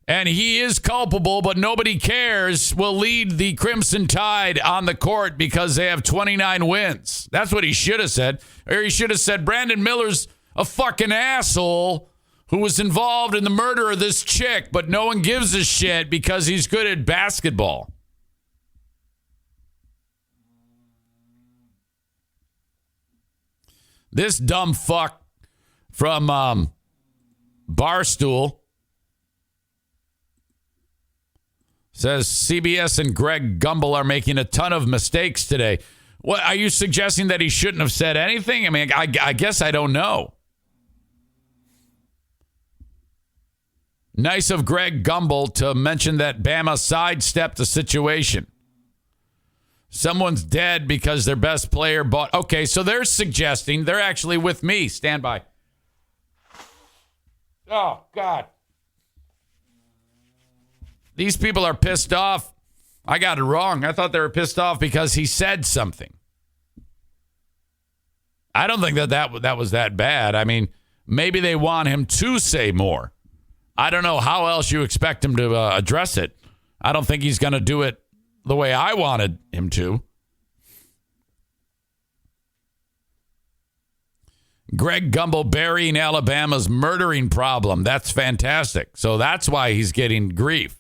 and he is culpable, but nobody cares, will lead the Crimson Tide on the court because they have 29 wins. That's what he should have said. Or he should have said Brandon Miller's a fucking asshole who was involved in the murder of this chick, but no one gives a shit because he's good at basketball. This dumb fuck from Barstool says CBS and Greg Gumbel are making a ton of mistakes today. What are you suggesting, that he shouldn't have said anything? I mean, I guess I don't know. Nice of Greg Gumbel to mention that Bama sidestepped the situation. Someone's dead because their best player bought. Okay, so they're suggesting, they're actually with me. Stand by. Oh, God. These people are pissed off. I got it wrong. I thought they were pissed off because he said something. I don't think that was that bad. I mean, maybe they want him to say more. I don't know how else you expect him to address it. I don't think he's going to do it the way I wanted him to. Greg Gumbel burying Alabama's murdering problem. That's fantastic. So that's why he's getting grief.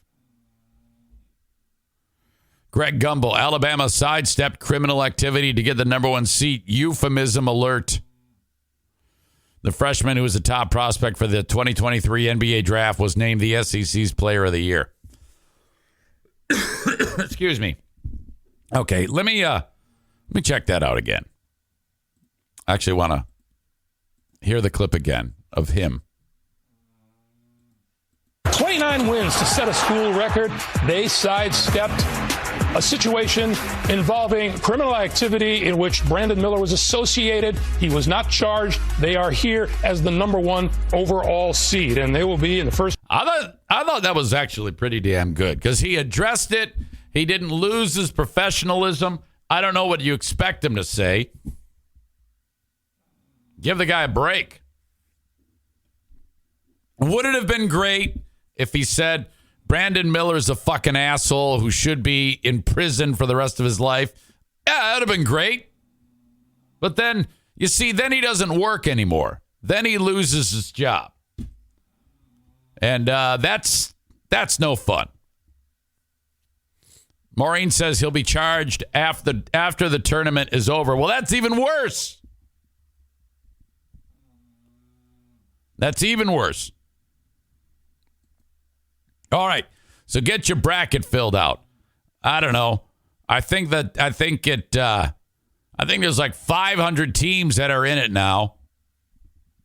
Greg Gumbel, Alabama sidestepped criminal activity to get the number one seat. Euphemism alert. The freshman who was the top prospect for the 2023 NBA draft was named the SEC's Player of the Year. Excuse me. Okay, let me check that out again. I actually want to hear the clip again of him. 29 wins to set a school record. They sidestepped a situation involving criminal activity in which Brandon Miller was associated. He was not charged. They are here as the number one overall seed, and they will be in the first. I thought that was actually pretty damn good because he addressed it. He didn't lose his professionalism. I don't know what you expect him to say. Give the guy a break. Would it have been great if he said, Brandon Miller's a fucking asshole who should be in prison for the rest of his life? Yeah, that would have been great. But then, you see, then he doesn't work anymore. Then he loses his job. And that's no fun. Maureen says he'll be charged after the tournament is over. Well, that's even worse. That's even worse. All right. So get your bracket filled out. I don't know. I think there's like 500 teams that are in it now.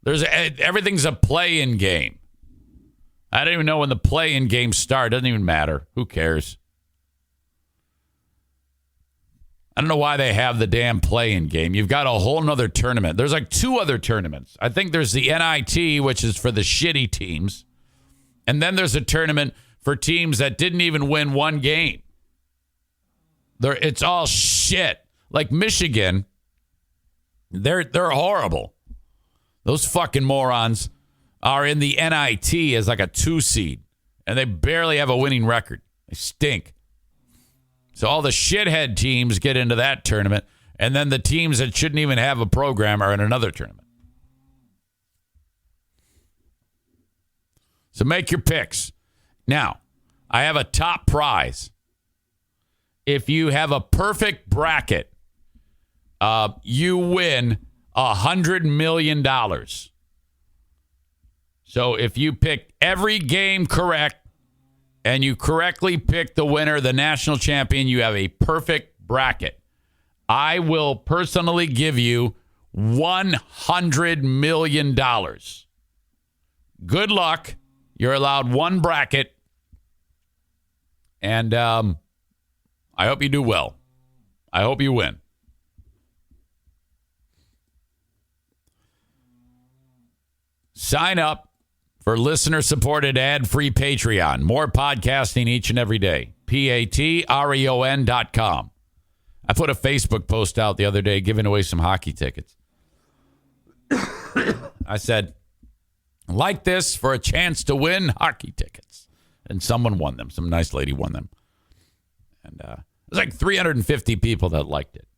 Everything's a play-in game. I don't even know when the play-in games start. Doesn't even matter. Who cares? I don't know why they have the damn play-in game. You've got a whole nother tournament. There's like 2 other tournaments. I think there's the NIT, which is for the shitty teams. And then there's a tournament for teams that didn't even win one game. It's all shit. Like Michigan, they're horrible. Those fucking morons are in the NIT as like a 2 seed, and they barely have a winning record. They stink. So all the shithead teams get into that tournament, and then the teams that shouldn't even have a program are in another tournament. So make your picks. Now, I have a top prize. If you have a perfect bracket, you win $100 million. So if you pick every game correct and you correctly pick the winner, the national champion, you have a perfect bracket. I will personally give you $100 million. Good luck. You're allowed one bracket. And I hope you do well. I hope you win. Sign up for listener-supported ad-free Patreon. More podcasting each and every day. Patreon.com. I put a Facebook post out the other day giving away some hockey tickets. I said, like this for a chance to win hockey tickets. And someone won them. Some nice lady won them. And it was like 350 people that liked it.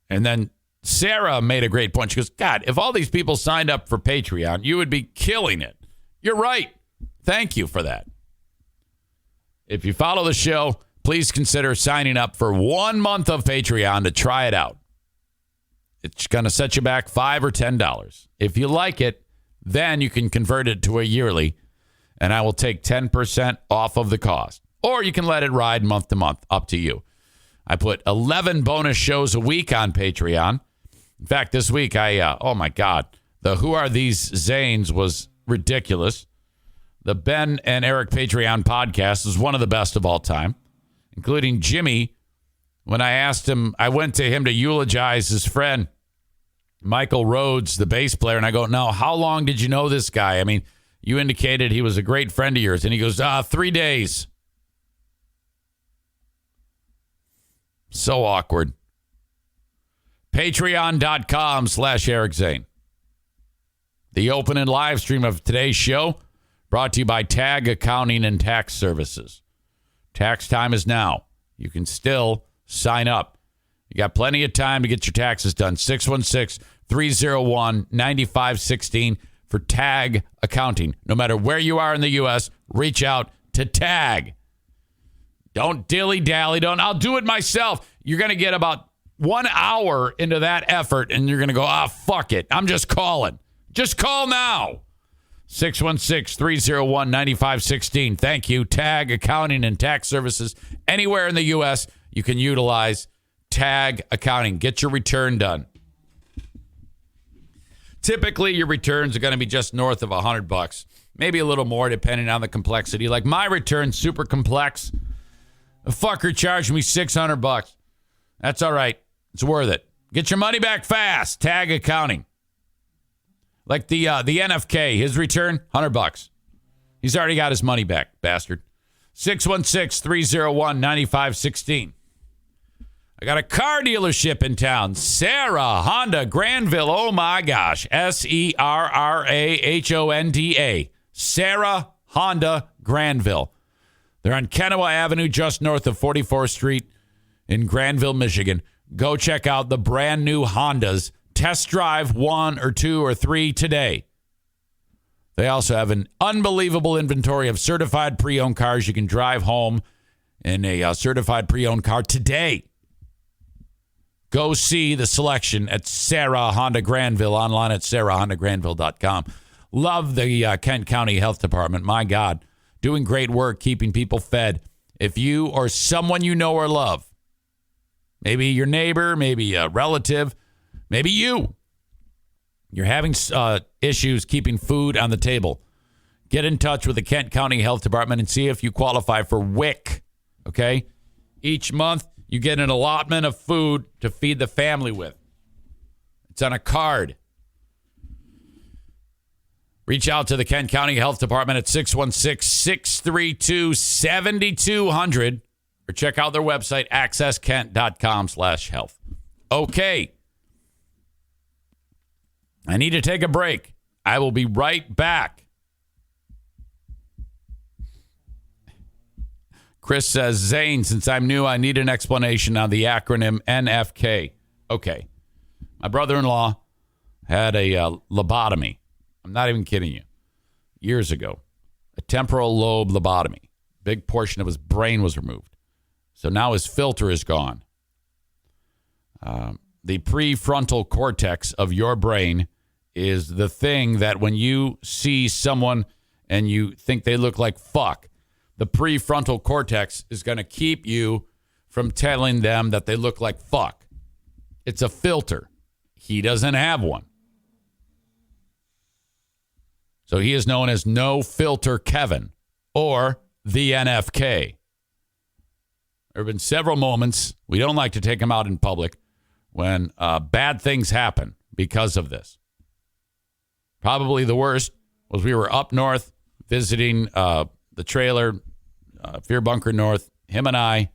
And then Sarah made a great point. She goes, God, if all these people signed up for Patreon, you would be killing it. You're right. Thank you for that. If you follow the show, please consider signing up for 1 month of Patreon to try it out. It's going to set you back $5 or $10. If you like it, then you can convert it to a yearly, and I will take 10% off of the cost. Or you can let it ride month to month, up to you. I put 11 bonus shows a week on Patreon. In fact, this week, oh my God, the Who Are These Zanes was ridiculous. The Ben and Eric Patreon podcast is one of the best of all time, including Jimmy. When I asked him, I went to him to eulogize his friend, Michael Rhodes, the bass player, and I go, now, how long did you know this guy? I mean, you indicated he was a great friend of yours. And he goes, 3 days. So awkward. Patreon.com/Eric Zane. The open and live stream of today's show brought to you by Tag Accounting and Tax Services. Tax time is now. You can still sign up. You got plenty of time to get your taxes done. 616-301-9516 for Tag Accounting. No matter where you are in the U.S., reach out to Tag. Don't dilly-dally. I'll do it myself. You're going to get about 1 hour into that effort, and you're going to go, fuck it. I'm just calling. Just call now. 616-301-9516. Thank you. Tag Accounting and Tax Services. Anywhere in the U.S., you can utilize Tag Accounting. Get your return done. Typically, your returns are going to be just north of $100, maybe a little more depending on the complexity. Like my return, super complex. A fucker charged me $600. That's all right. It's worth it. Get your money back fast. Tag Accounting. Like the NFK, his return, $100. He's already got his money back, bastard. 616-301-9516. I got a car dealership in town. Sarah Honda Granville. Oh, my gosh. SERRAHONDA. Sarah Honda Granville. They're on Kennewa Avenue, just north of 44th Street in Granville, Michigan. Go check out the brand new Hondas. Test drive 1 or 2 or 3 today. They also have an unbelievable inventory of certified pre-owned cars. You can drive home in a certified pre-owned car today. Go see the selection at Sarah Honda Granville, online at sarahhondagranville.com. Love the Kent County Health Department. My God, doing great work, keeping people fed. If you or someone you know or love, maybe your neighbor, maybe a relative, maybe you're having issues keeping food on the table, get in touch with the Kent County Health Department and see if you qualify for WIC, okay? Each month, you get an allotment of food to feed the family with. It's on a card. Reach out to the Kent County Health Department at 616-632-7200 or check out their website, accesskent.com/health. Okay. I need to take a break. I will be right back. Chris says, Zane, since I'm new, I need an explanation on the acronym NFK. Okay. My brother-in-law had a lobotomy. I'm not even kidding you. Years ago. A temporal lobe lobotomy. Big portion of his brain was removed. So now his filter is gone. The prefrontal cortex of your brain is the thing that when you see someone and you think they look like fuck, the prefrontal cortex is going to keep you from telling them that they look like fuck. It's a filter. He doesn't have one. So he is known as No Filter Kevin or the NFK. There have been several moments, we don't like to take them out in public, when bad things happen because of this. Probably the worst was we were up north visiting the trailer, Fear Bunker North. Him and I,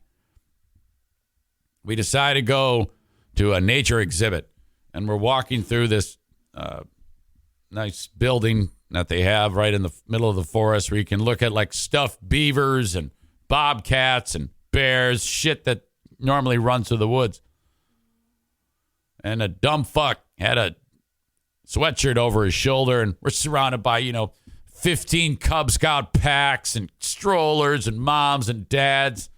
we decided to go to a nature exhibit. And we're walking through this nice building that they have right in the middle of the forest where you can look at like stuffed beavers and bobcats and bears, shit that normally runs through the woods. And a dumb fuck had a sweatshirt over his shoulder, and we're surrounded by, 15 Cub Scout packs and strollers and moms and dads.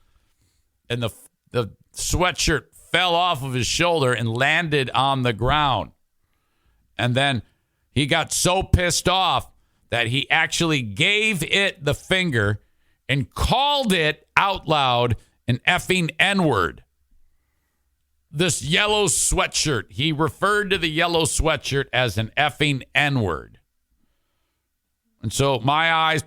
And the sweatshirt fell off of his shoulder and landed on the ground. And then he got so pissed off that he actually gave it the finger and called it out loud an effing N-word. This yellow sweatshirt, he referred to the yellow sweatshirt as an effing N-word. And so my eyes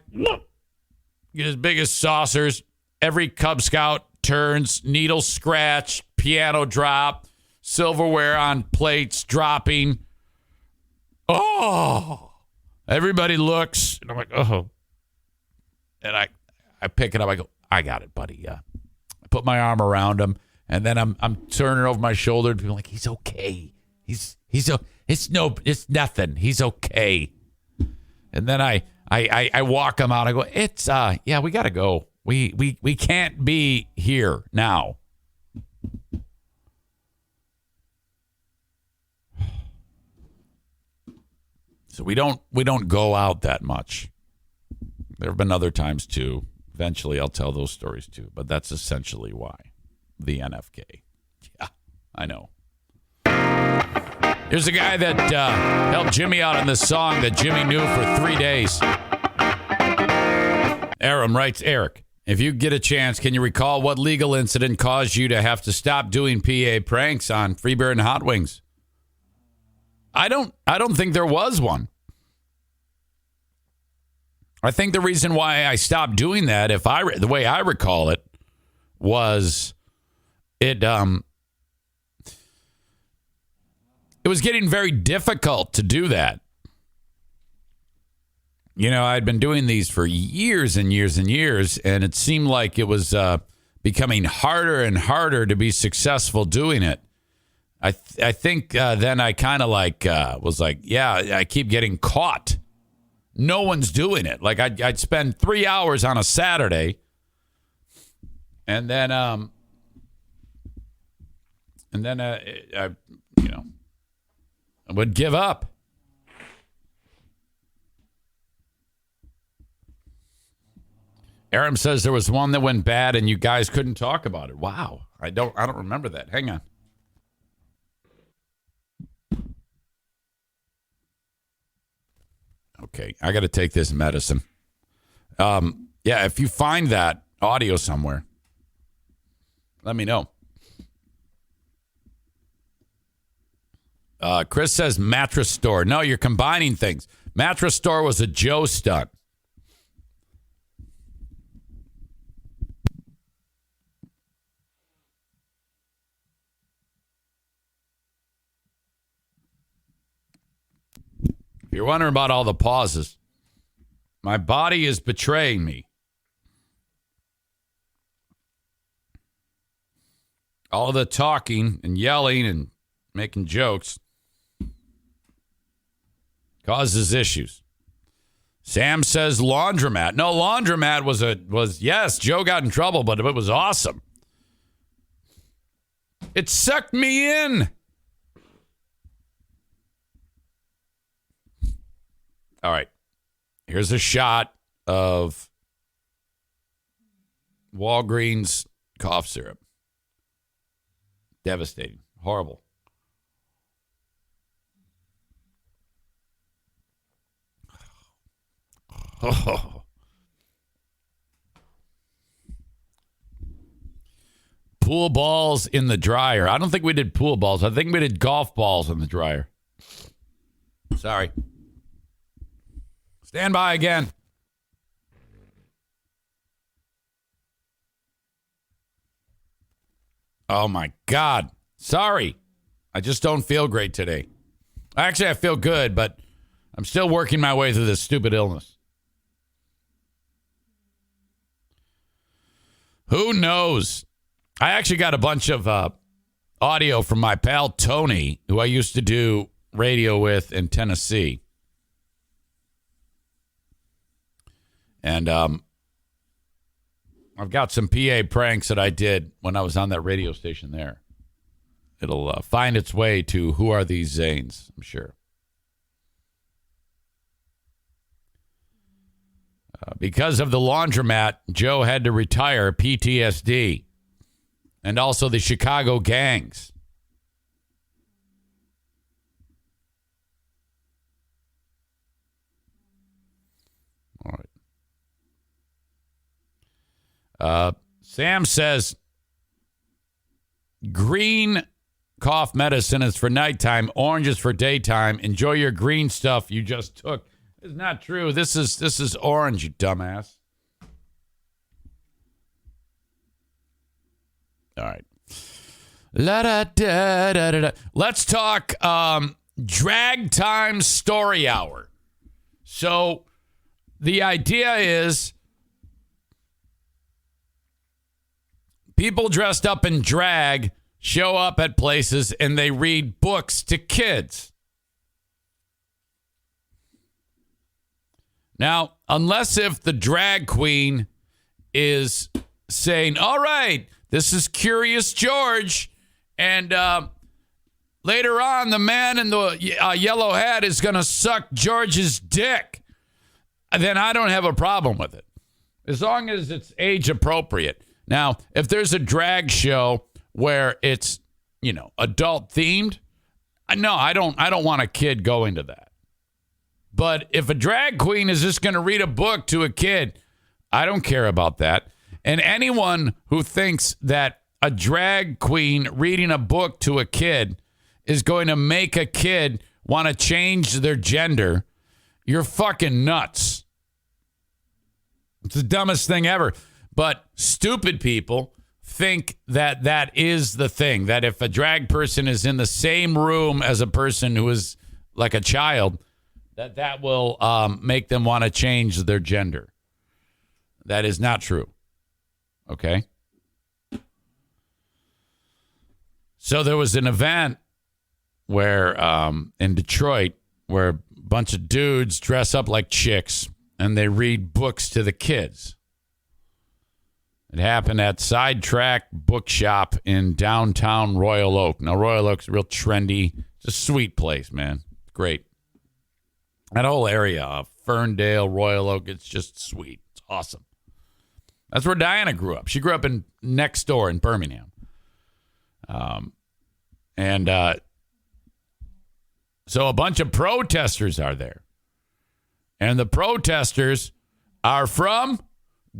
get as big as saucers. Every Cub Scout turns, needle scratch, piano drop, silverware on plates dropping. Oh, everybody looks, and I'm like, oh. And I pick it up. I go, I got it, buddy. I put my arm around him, and then I'm turning over my shoulder and people like, he's okay. It's nothing. He's okay. And then I walk him out. I go, yeah, we got to go. We can't be here now. So we don't go out that much. There have been other times too. Eventually I'll tell those stories too, but that's essentially why. The NFK. Yeah, I know. Here's a guy that helped Jimmy out on this song that Jimmy knew for 3 days. Aram writes, Eric, if you get a chance, can you recall what legal incident caused you to have to stop doing PA pranks on Free Beer and Hot Wings? I don't think there was one. I think the reason why I stopped doing that, the way I recall it, was it was getting very difficult to do that. I'd been doing these for years and years and years, and it seemed like it was becoming harder and harder to be successful doing it. I think then I kind of was like, yeah, I keep getting caught. No one's doing it. Like I'd spend 3 hours on a Saturday, and then I would give up. Aram says there was one that went bad and you guys couldn't talk about it. Wow. I don't remember that. Hang on. Okay, I got to take this medicine. Yeah, Yeah, if you find that audio somewhere, let me know. Chris says mattress store. No, you're combining things. Mattress store was a Joe stunt. If you're wondering about all the pauses, my body is betraying me. All the talking and yelling and making jokes causes issues. Sam says laundromat. No, laundromat was yes, Joe got in trouble, but it was awesome. It sucked me in. All right. Here's a shot of Walgreens cough syrup. Devastating. Horrible. Oh. Pool balls in the dryer. I don't think we did pool balls. I think we did golf balls in the dryer. Sorry. Stand by again. Oh, my God. Sorry. I just don't feel great today. Actually, I feel good, but I'm still working my way through this stupid illness. Who knows? I actually got a bunch of audio from my pal Tony, who I used to do radio with in Tennessee. And I've got some PA pranks that I did when I was on that radio station there. It'll find its way to Who Are These Zanes, I'm sure. Because of the laundromat, Joe had to retire PTSD. And also the Chicago gangs. All right. Sam says green cough medicine is for nighttime, orange is for daytime. Enjoy your green stuff you just took. It's not true. This is orange, you dumbass. All right. Let's talk drag time story hour. So the idea is people dressed up in drag show up at places and they read books to kids. Now, unless if the drag queen is saying, all right, this is Curious George, and later on, the man in the yellow hat is going to suck George's dick, then I don't have a problem with it, as long as it's age appropriate. Now, if there's a drag show where it's, adult themed, no, I don't want a kid going to that. But if a drag queen is just going to read a book to a kid, I don't care about that. And anyone who thinks that a drag queen reading a book to a kid is going to make a kid want to change their gender, you're fucking nuts. It's the dumbest thing ever. But stupid people think that that is the thing, that if a drag person is in the same room as a person who is like a child, that will make them want to change their gender. That is not true. Okay? So there was an event where in Detroit where a bunch of dudes dress up like chicks and they read books to the kids. It happened at Sidetrack Bookshop in downtown Royal Oak. Now, Royal Oak's real trendy. It's a sweet place, man. Great. That whole area, Ferndale, Royal Oak, it's just sweet. It's awesome. That's where Diana grew up. She grew up in next door in Birmingham. So a bunch of protesters are there. And the protesters are from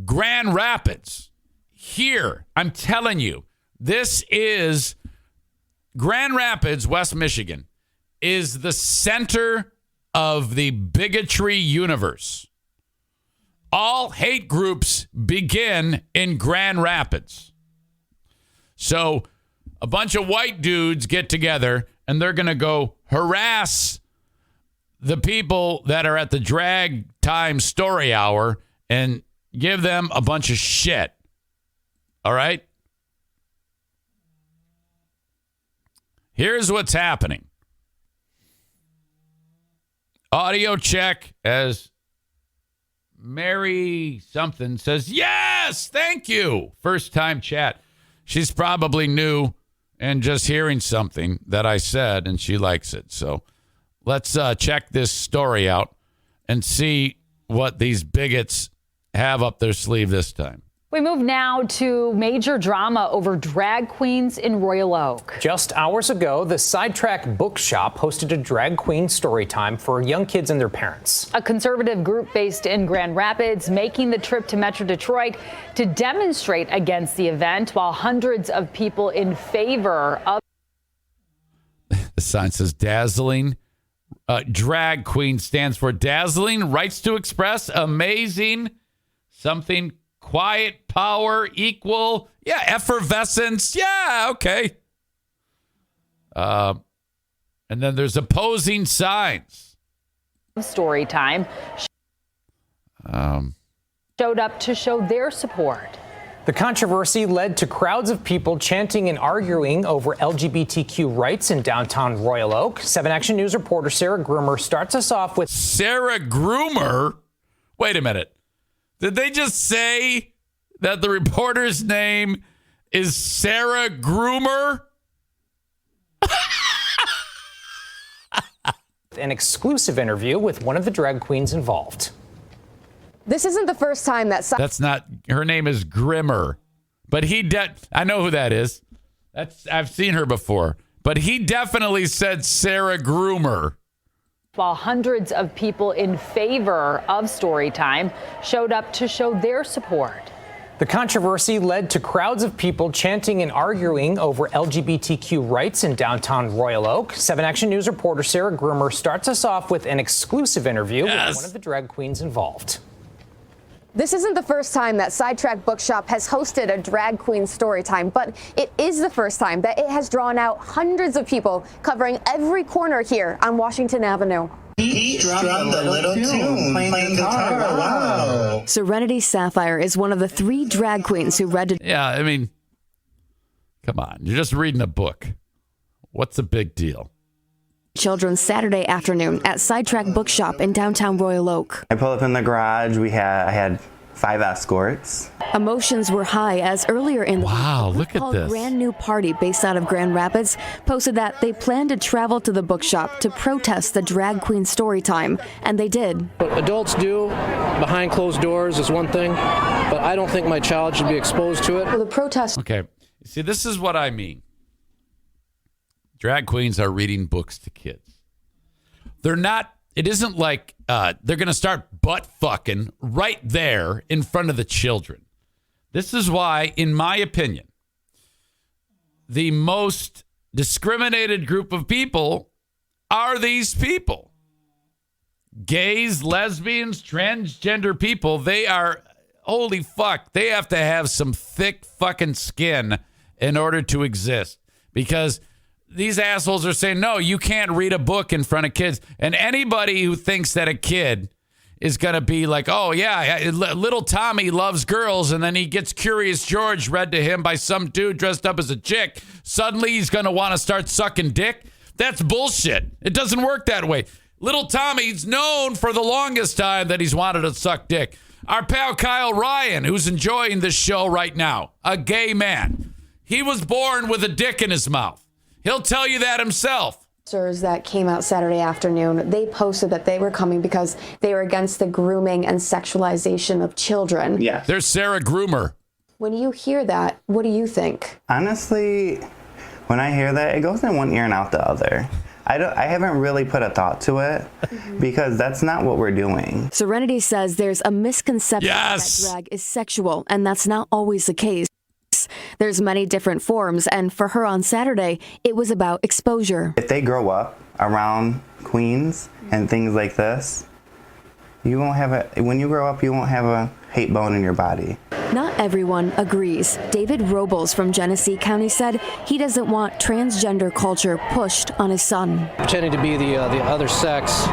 Grand Rapids. Here, I'm telling you, this is Grand Rapids, West Michigan, is the center of the bigotry universe. All hate groups begin in Grand Rapids. So a bunch of white dudes get together and they're going to go harass the people that are at the drag time story hour and give them a bunch of shit. All right? Here's what's happening. Audio check as Mary something says, yes, thank you. First time chat. She's probably new and just hearing something that I said, and she likes it. So let's check this story out and see what these bigots have up their sleeve this time. We move now to major drama over drag queens in Royal Oak. Just hours ago, the Sidetrack Bookshop hosted a drag queen story time for young kids and their parents. A conservative group based in Grand Rapids making the trip to Metro Detroit to demonstrate against the event, while hundreds of people in favor of. The sign says dazzling. Drag queen stands for dazzling, rights to express, amazing, something. Quiet, power, equal, yeah, effervescence, yeah, okay. And then there's opposing signs. Story time showed up to show their support. The controversy led to crowds of people chanting and arguing over LGBTQ rights in downtown Royal Oak. 7 Action News reporter Sarah Groomer starts us off with... Sarah Groomer? Wait a minute. Did they just say that the reporter's name is Sarah Groomer? An exclusive interview with one of the drag queens involved. This isn't the first time that... That's not... Her name is Grimmer. But I know who that is. I've seen her before. But he definitely said Sarah Groomer. While hundreds of people in favor of Storytime showed up to show their support. The controversy led to crowds of people chanting and arguing over LGBTQ rights in downtown Royal Oak. 7 Action News reporter Sarah Groomer starts us off with an exclusive interview with one of the drag queens involved. This isn't the first time that Sidetrack Bookshop has hosted a drag queen story time, but it is the first time that it has drawn out hundreds of people covering every corner here on Washington Avenue. He strummed the little tune, playing guitar. Wow. Serenity Sapphire is one of the 3 drag queens who read to... Yeah, I mean, come on. You're just reading a book. What's the big deal? Children Saturday afternoon at Sidetrack Bookshop in downtown Royal Oak. I pulled up in the garage. I had 5 escorts. Emotions were high as earlier in the wow, look at this. Brand New Party based out of Grand Rapids posted that they plan to travel to the bookshop to protest the drag queen story time, and they did. What adults do behind closed doors is one thing, but I don't think my child should be exposed to it. Well, the protest. Okay, see, this is what I mean. Drag queens are reading books to kids. They're not, it isn't like they're going to start butt fucking right there in front of the children. This is why, in my opinion, the most discriminated group of people are these people. Gays, lesbians, transgender people, they are, holy fuck, they have to have some thick fucking skin in order to exist. Because these assholes are saying, no, you can't read a book in front of kids. And anybody who thinks that a kid is going to be like, oh, yeah, little Tommy loves girls, and then he gets Curious George read to him by some dude dressed up as a chick, suddenly he's going to want to start sucking dick? That's bullshit. It doesn't work that way. Little Tommy's known for the longest time that he's wanted to suck dick. Our pal Kyle Ryan, who's enjoying this show right now, a gay man, he was born with a dick in his mouth. He'll tell you that himself. That came out Saturday afternoon, they posted that they were coming because they were against the grooming and sexualization of children. Yeah. There's Sarah Groomer. When you hear that, what do you think? Honestly, when I hear that, it goes in one ear and out the other. I haven't really put a thought to it because that's not what we're doing. Serenity says there's a misconception that drag is sexual, and that's not always the case. There's many different forms, and for her on Saturday, it was about exposure. If they grow up around queens and things like this, you won't have when you grow up, you won't have a hate bone in your body. Not everyone agrees. David Robles from Genesee County said he doesn't want transgender culture pushed on his son. Pretending to be the other sex,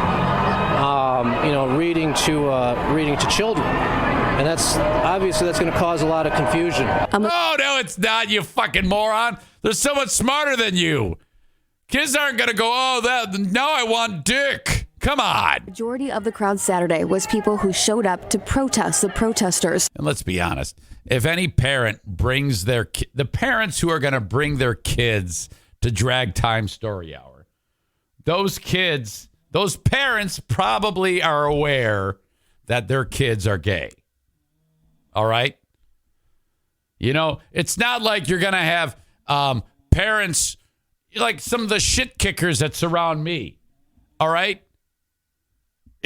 reading to children. And that's going to cause a lot of confusion. No, it's not, you fucking moron. They're so much smarter than you. Kids aren't going to go, now I want dick. Come on. The majority of the crowd Saturday was people who showed up to protest the protesters. And let's be honest. If any parent brings the parents who are going to bring their kids to Drag Time Story Hour, those parents probably are aware that their kids are gay. All right? It's not like you're going to have parents like some of the shit kickers that surround me. All right?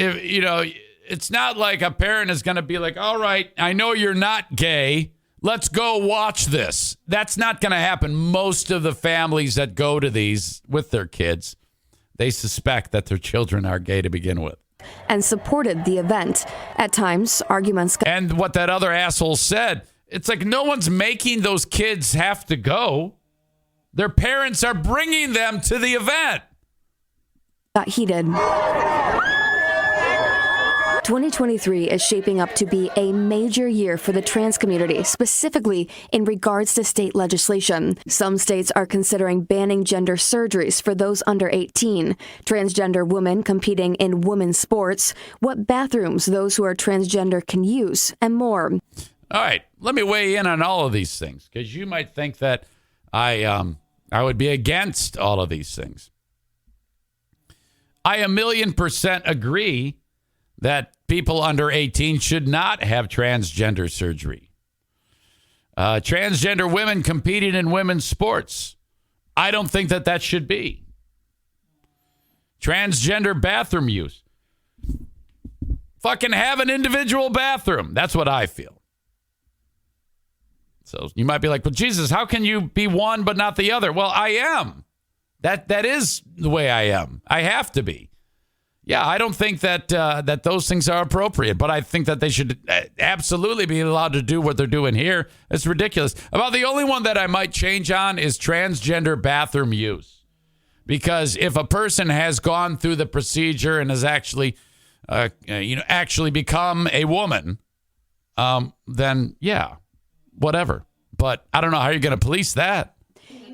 It's not like a parent is going to be like, all right, I know you're not gay. Let's go watch this. That's not going to happen. Most of the families that go to these with their kids, they suspect that their children are gay to begin with. And supported the event. At times, arguments. And what that other asshole said, it's like no one's making those kids have to go. Their parents are bringing them to the event. Got heated. 2023 is shaping up to be a major year for the trans community, specifically in regards to state legislation. Some states are considering banning gender surgeries for those under 18, transgender women competing in women's sports, what bathrooms those who are transgender can use, and more. All right, let me weigh in on all of these things, because you might think that I would be against all of these things. I 1,000,000% agree that people under 18 should not have transgender surgery. Transgender women competing in women's sports, I don't think that should be. Transgender bathroom use. Fucking have an individual bathroom. That's what I feel. So you might be like, well, Jesus, how can you be one but not the other? Well, I am. That is the way I am. I have to be. Yeah, I don't think that those things are appropriate, but I think that they should absolutely be allowed to do what they're doing here. It's ridiculous. About the only one that I might change on is transgender bathroom use. Because if a person has gone through the procedure and has actually become a woman, then yeah, whatever. But I don't know how you're going to police that.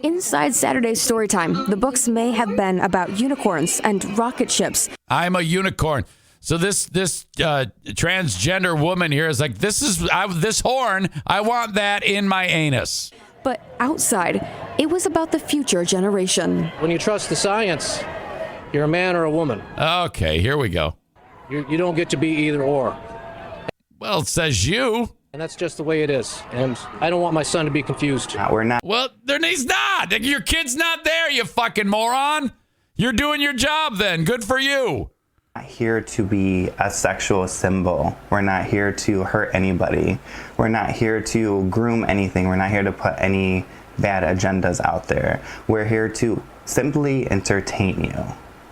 Inside Saturday's Storytime, the books may have been about unicorns and rocket ships. I'm a unicorn. So this transgender woman here is like, this horn, I want that in my anus. But outside, it was about the future generation. When you trust the science, you're a man or a woman. Okay, here we go. You don't get to be either or. Well, it says you. And that's just the way it is. And I don't want my son to be confused. We're not. Well, he's not. Your kid's not there, you fucking moron. You're doing your job then. Good for you. We're not here to be a sexual symbol. We're not here to hurt anybody. We're not here to groom anything. We're not here to put any bad agendas out there. We're here to simply entertain you.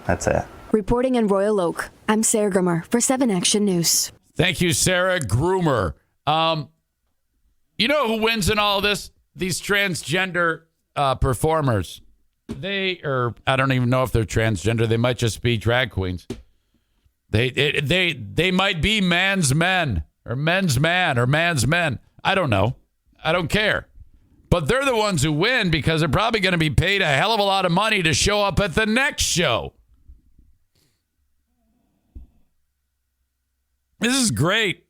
That's it. Reporting in Royal Oak, I'm Sarah Grummer for 7 Action News. Thank you, Sarah Grummer. You know who wins in all this? These transgender performers. I don't even know if they're transgender. They might just be drag queens. They might be man's men or men's man or man's men. I don't know. I don't care. But they're the ones who win because they're probably going to be paid a hell of a lot of money to show up at the next show. This is great.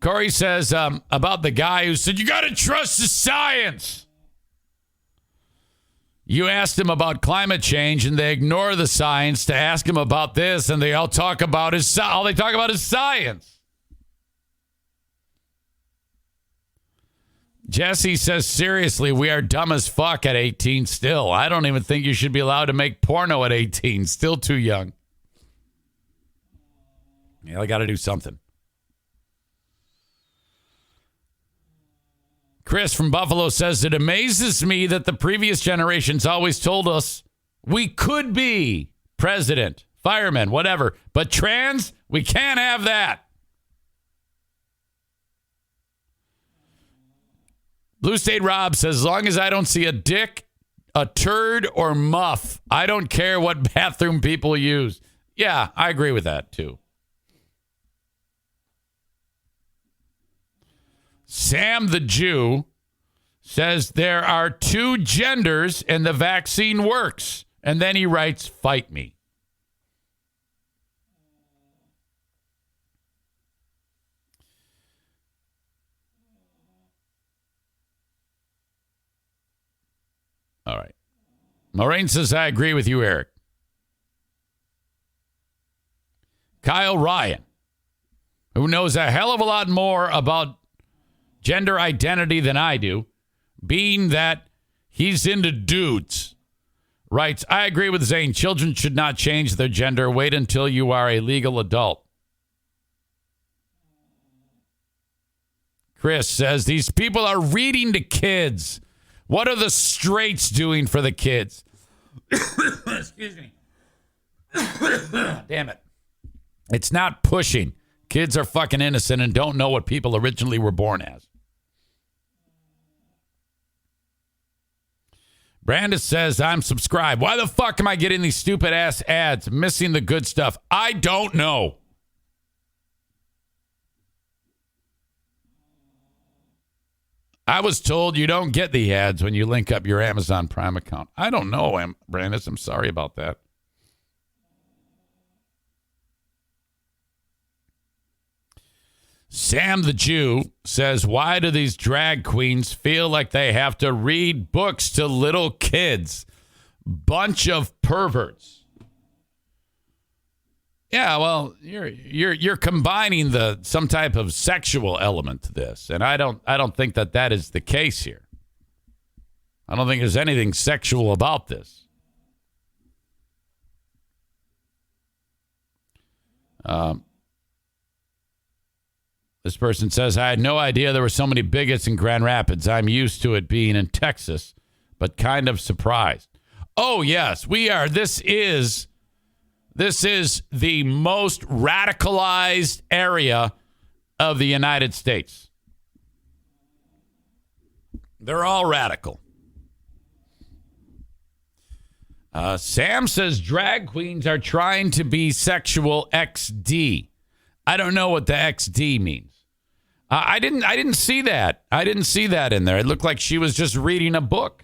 Corey says about the guy who said, you got to trust the science. You asked him about climate change and they ignore the science to ask him about this, and all they talk about is science. Jesse says, seriously, we are dumb as fuck at 18 still. I don't even think you should be allowed to make porno at 18. Still too young. Yeah, I got to do something. Chris from Buffalo says, it amazes me that the previous generations always told us we could be president, fireman, whatever. But trans, we can't have that. Blue State Rob says, as long as I don't see a dick, a turd, or muff, I don't care what bathroom people use. Yeah, I agree with that, too. Sam the Jew says there are 2 genders and the vaccine works. And then he writes, fight me. All right. Maureen says, I agree with you, Eric. Kyle Ryan, who knows a hell of a lot more about gender identity than I do, being that he's into dudes, writes, I agree with Zane. Children should not change their gender. Wait until you are a legal adult. Chris says, these people are reading to kids. What are the straights doing for the kids? Excuse me. Damn it. It's not pushing. Kids are fucking innocent and don't know what people originally were born as. Brandis says, I'm subscribed. Why the fuck am I getting these stupid ass ads? Missing the good stuff. I don't know. I was told you don't get the ads when you link up your Amazon Prime account. I don't know, Brandis. I'm sorry about that. Sam the Jew says, why do these drag queens feel like they have to read books to little kids? Bunch of perverts. Yeah, well, you're combining some type of sexual element to this, and I don't think that is the case here. I don't think there's anything sexual about this. This person says, I had no idea there were so many bigots in Grand Rapids. I'm used to it being in Texas, but kind of surprised. Oh, yes, we are. This is the most radicalized area of the United States. They're all radical. Sam says drag queens are trying to be sexual XD. I don't know what the XD means. I didn't see that. I didn't see that in there. It looked like she was just reading a book.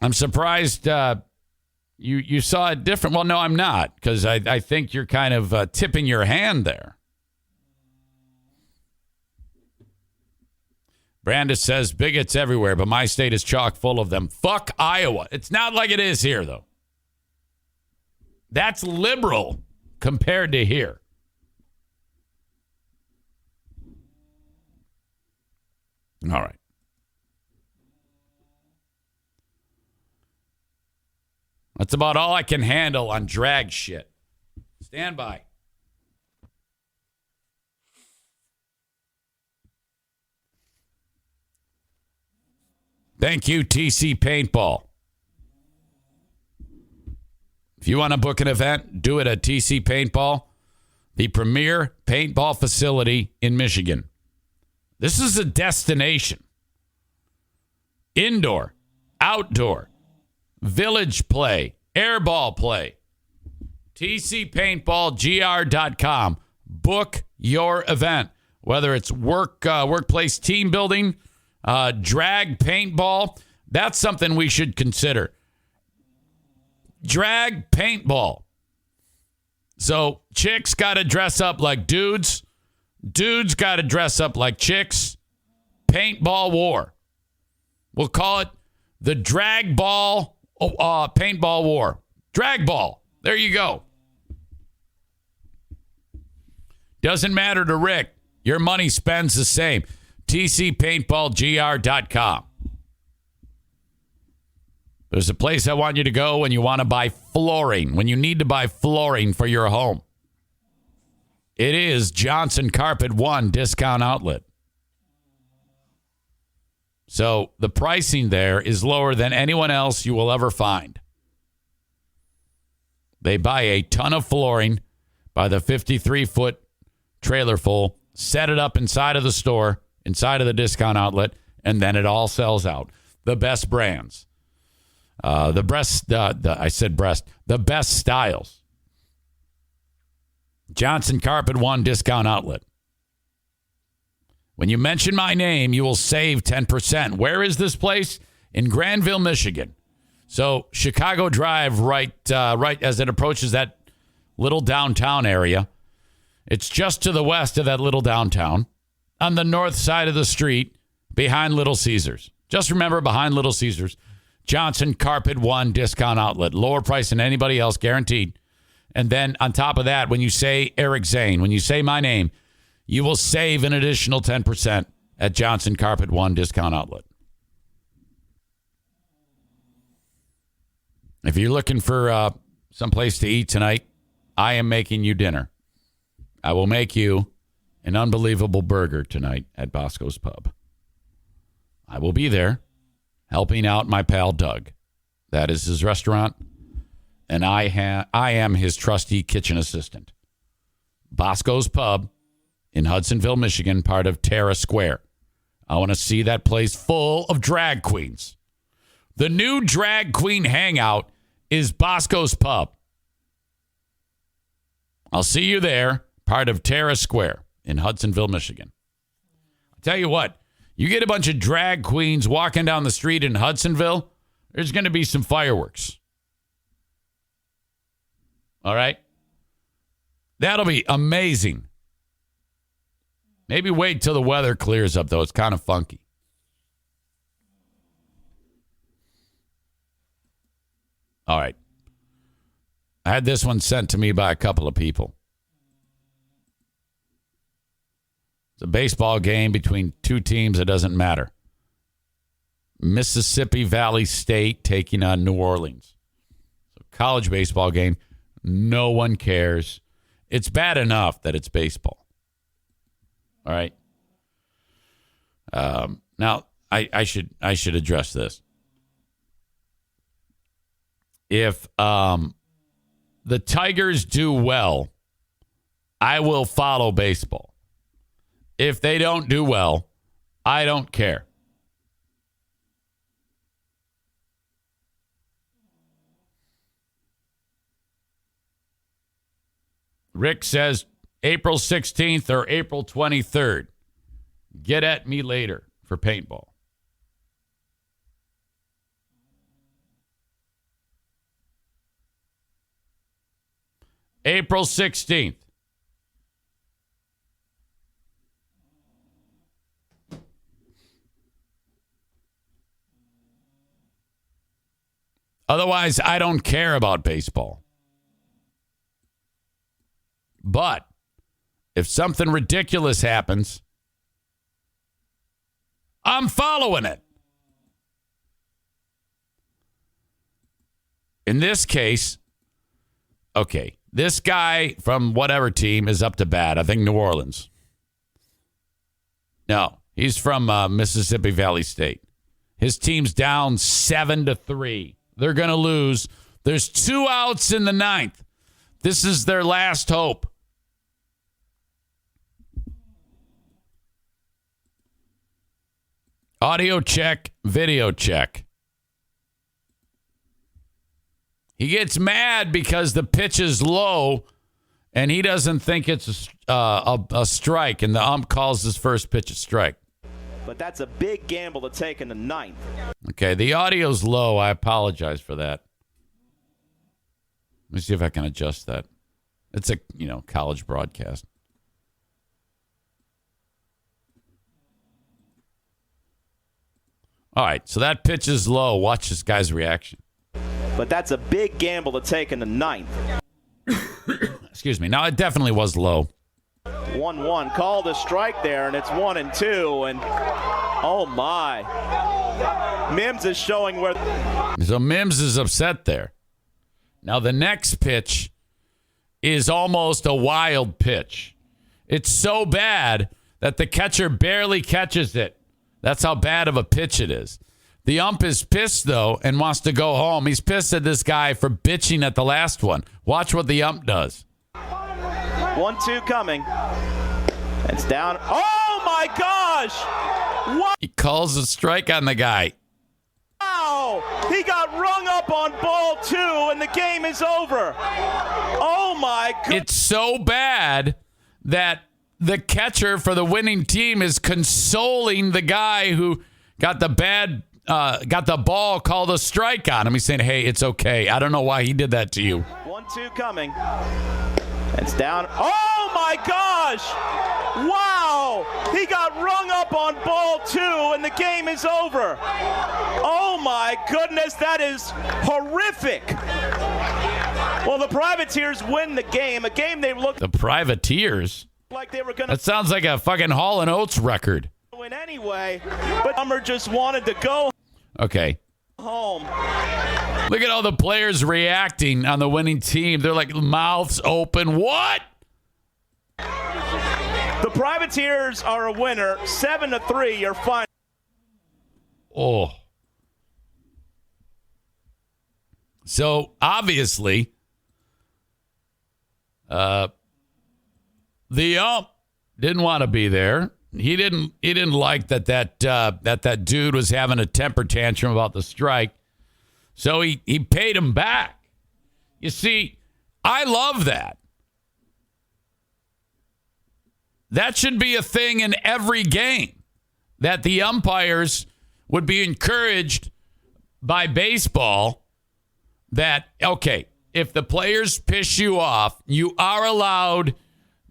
I'm surprised you saw it different. Well, no, I'm not, because I think you're kind of tipping your hand there. Brandis says bigots everywhere, but my state is chock full of them. Fuck Iowa. It's not like it is here, though. That's liberal compared to here. All right. That's about all I can handle on drag shit. Stand by. Thank you, TC Paintball. If you want to book an event, do it at TC Paintball, the premier paintball facility in Michigan. This is a destination. Indoor, outdoor, village play, airball play. TCPaintballGR.com. Book your event, whether it's workplace team building, drag paintball. That's something we should consider. Drag paintball. So chicks got to dress up like dudes. Dudes got to dress up like chicks. Paintball war. We'll call it the drag ball paintball war. Drag ball. There you go. Doesn't matter to Rick. Your money spends the same. TCPaintballGR.com. There's a place I want you to go when you want to buy flooring, when you need to buy flooring for your home. It is Johnson Carpet One Discount Outlet. So the pricing there is lower than anyone else you will ever find. They buy a ton of flooring by the 53-foot trailer full, set it up inside of the store, inside of the discount outlet, and then it all sells out. The best brands. The best styles. Johnson Carpet One Discount Outlet. When you mention my name, you will save 10%. Where is this place? In Granville, Michigan. So Chicago Drive, right as it approaches that little downtown area. It's just to the west of that little downtown, on the north side of the street, behind Little Caesars. Just remember, behind Little Caesars, Johnson Carpet One Discount Outlet. Lower price than anybody else, guaranteed. And then on top of that, when you say Eric Zane, when you say my name, you will save an additional 10% at Johnson Carpet One Discount Outlet. If you're looking for some place to eat tonight, I am making you dinner. I will make you an unbelievable burger tonight at Bosco's Pub. I will be there helping out my pal Doug. That is his restaurant, and I am his trusty kitchen assistant. Bosco's Pub in Hudsonville, Michigan, part of Terra Square. I want to see that place full of drag queens. The new drag queen hangout is Bosco's Pub. I'll see you there, part of Terra Square in Hudsonville, Michigan. I'll tell you what, you get a bunch of drag queens walking down the street in Hudsonville, there's going to be some fireworks. All right? That'll be amazing. Maybe wait till the weather clears up, though. It's kind of funky. All right. I had this one sent to me by a couple of people. It's a baseball game between two teams that doesn't matter. Mississippi Valley State taking on New Orleans. So college baseball game. No one cares. It's bad enough that it's baseball. All right. Now, I should address this. If the Tigers do well, I will follow baseball. If they don't do well, I don't care. Rick says April 16th or April 23rd. Get at me later for paintball. April 16th. Otherwise, I don't care about baseball. But if something ridiculous happens, I'm following it. In this case, okay, this guy from whatever team is up to bat. I think New Orleans. No, he's from Mississippi Valley State. His team's down 7-3. They're going to lose. There's 2 outs in the 9th. This is their last hope. Audio check, video check. He gets mad because the pitch is low, and he doesn't think it's a strike, and the ump calls his first pitch a strike. But that's a big gamble to take in the 9th. Okay, the audio's low. I apologize for that. Let me see if I can adjust that. It's a, college broadcast. All right, so that pitch is low. Watch this guy's reaction. But that's a big gamble to take in the 9th. Excuse me. Now, it definitely was low. 1-1 called a strike there, and it's 1-2, and oh my. Mims is showing where. So Mims is upset there. Now the next pitch is almost a wild pitch. It's so bad that the catcher barely catches it. That's how bad of a pitch it is. The ump is pissed, though, and wants to go home. He's pissed at this guy for bitching at the last one. Watch what the ump does. 1-2 coming. It's down. Oh, my gosh! What? He calls a strike on the guy. Wow! He got rung up on ball 2, and the game is over. Oh, my God. It's so bad that the catcher for the winning team is consoling the guy who got the ball called a strike on him. He's saying, hey, it's okay. I don't know why he did that to you. 1-2 coming. It's down. Oh, my gosh! Wow! He got rung up on ball 2, and the game is over. Oh, my goodness, that is horrific. Well, the Privateers win the game, a game they looked The Privateers? like they were going to That sounds like a fucking Hall & Oates record. win anyway, but Hummer just wanted to go Okay. home. Look at all the players reacting on the winning team. They're like mouths open. What? The Privateers are a winner, 7-3. You're fine. Oh. So obviously, the ump didn't want to be there. He didn't like that dude was having a temper tantrum about the strike. So he paid him back. You see, I love that. That should be a thing in every game, that the umpires would be encouraged by baseball that, okay, if the players piss you off, you are allowed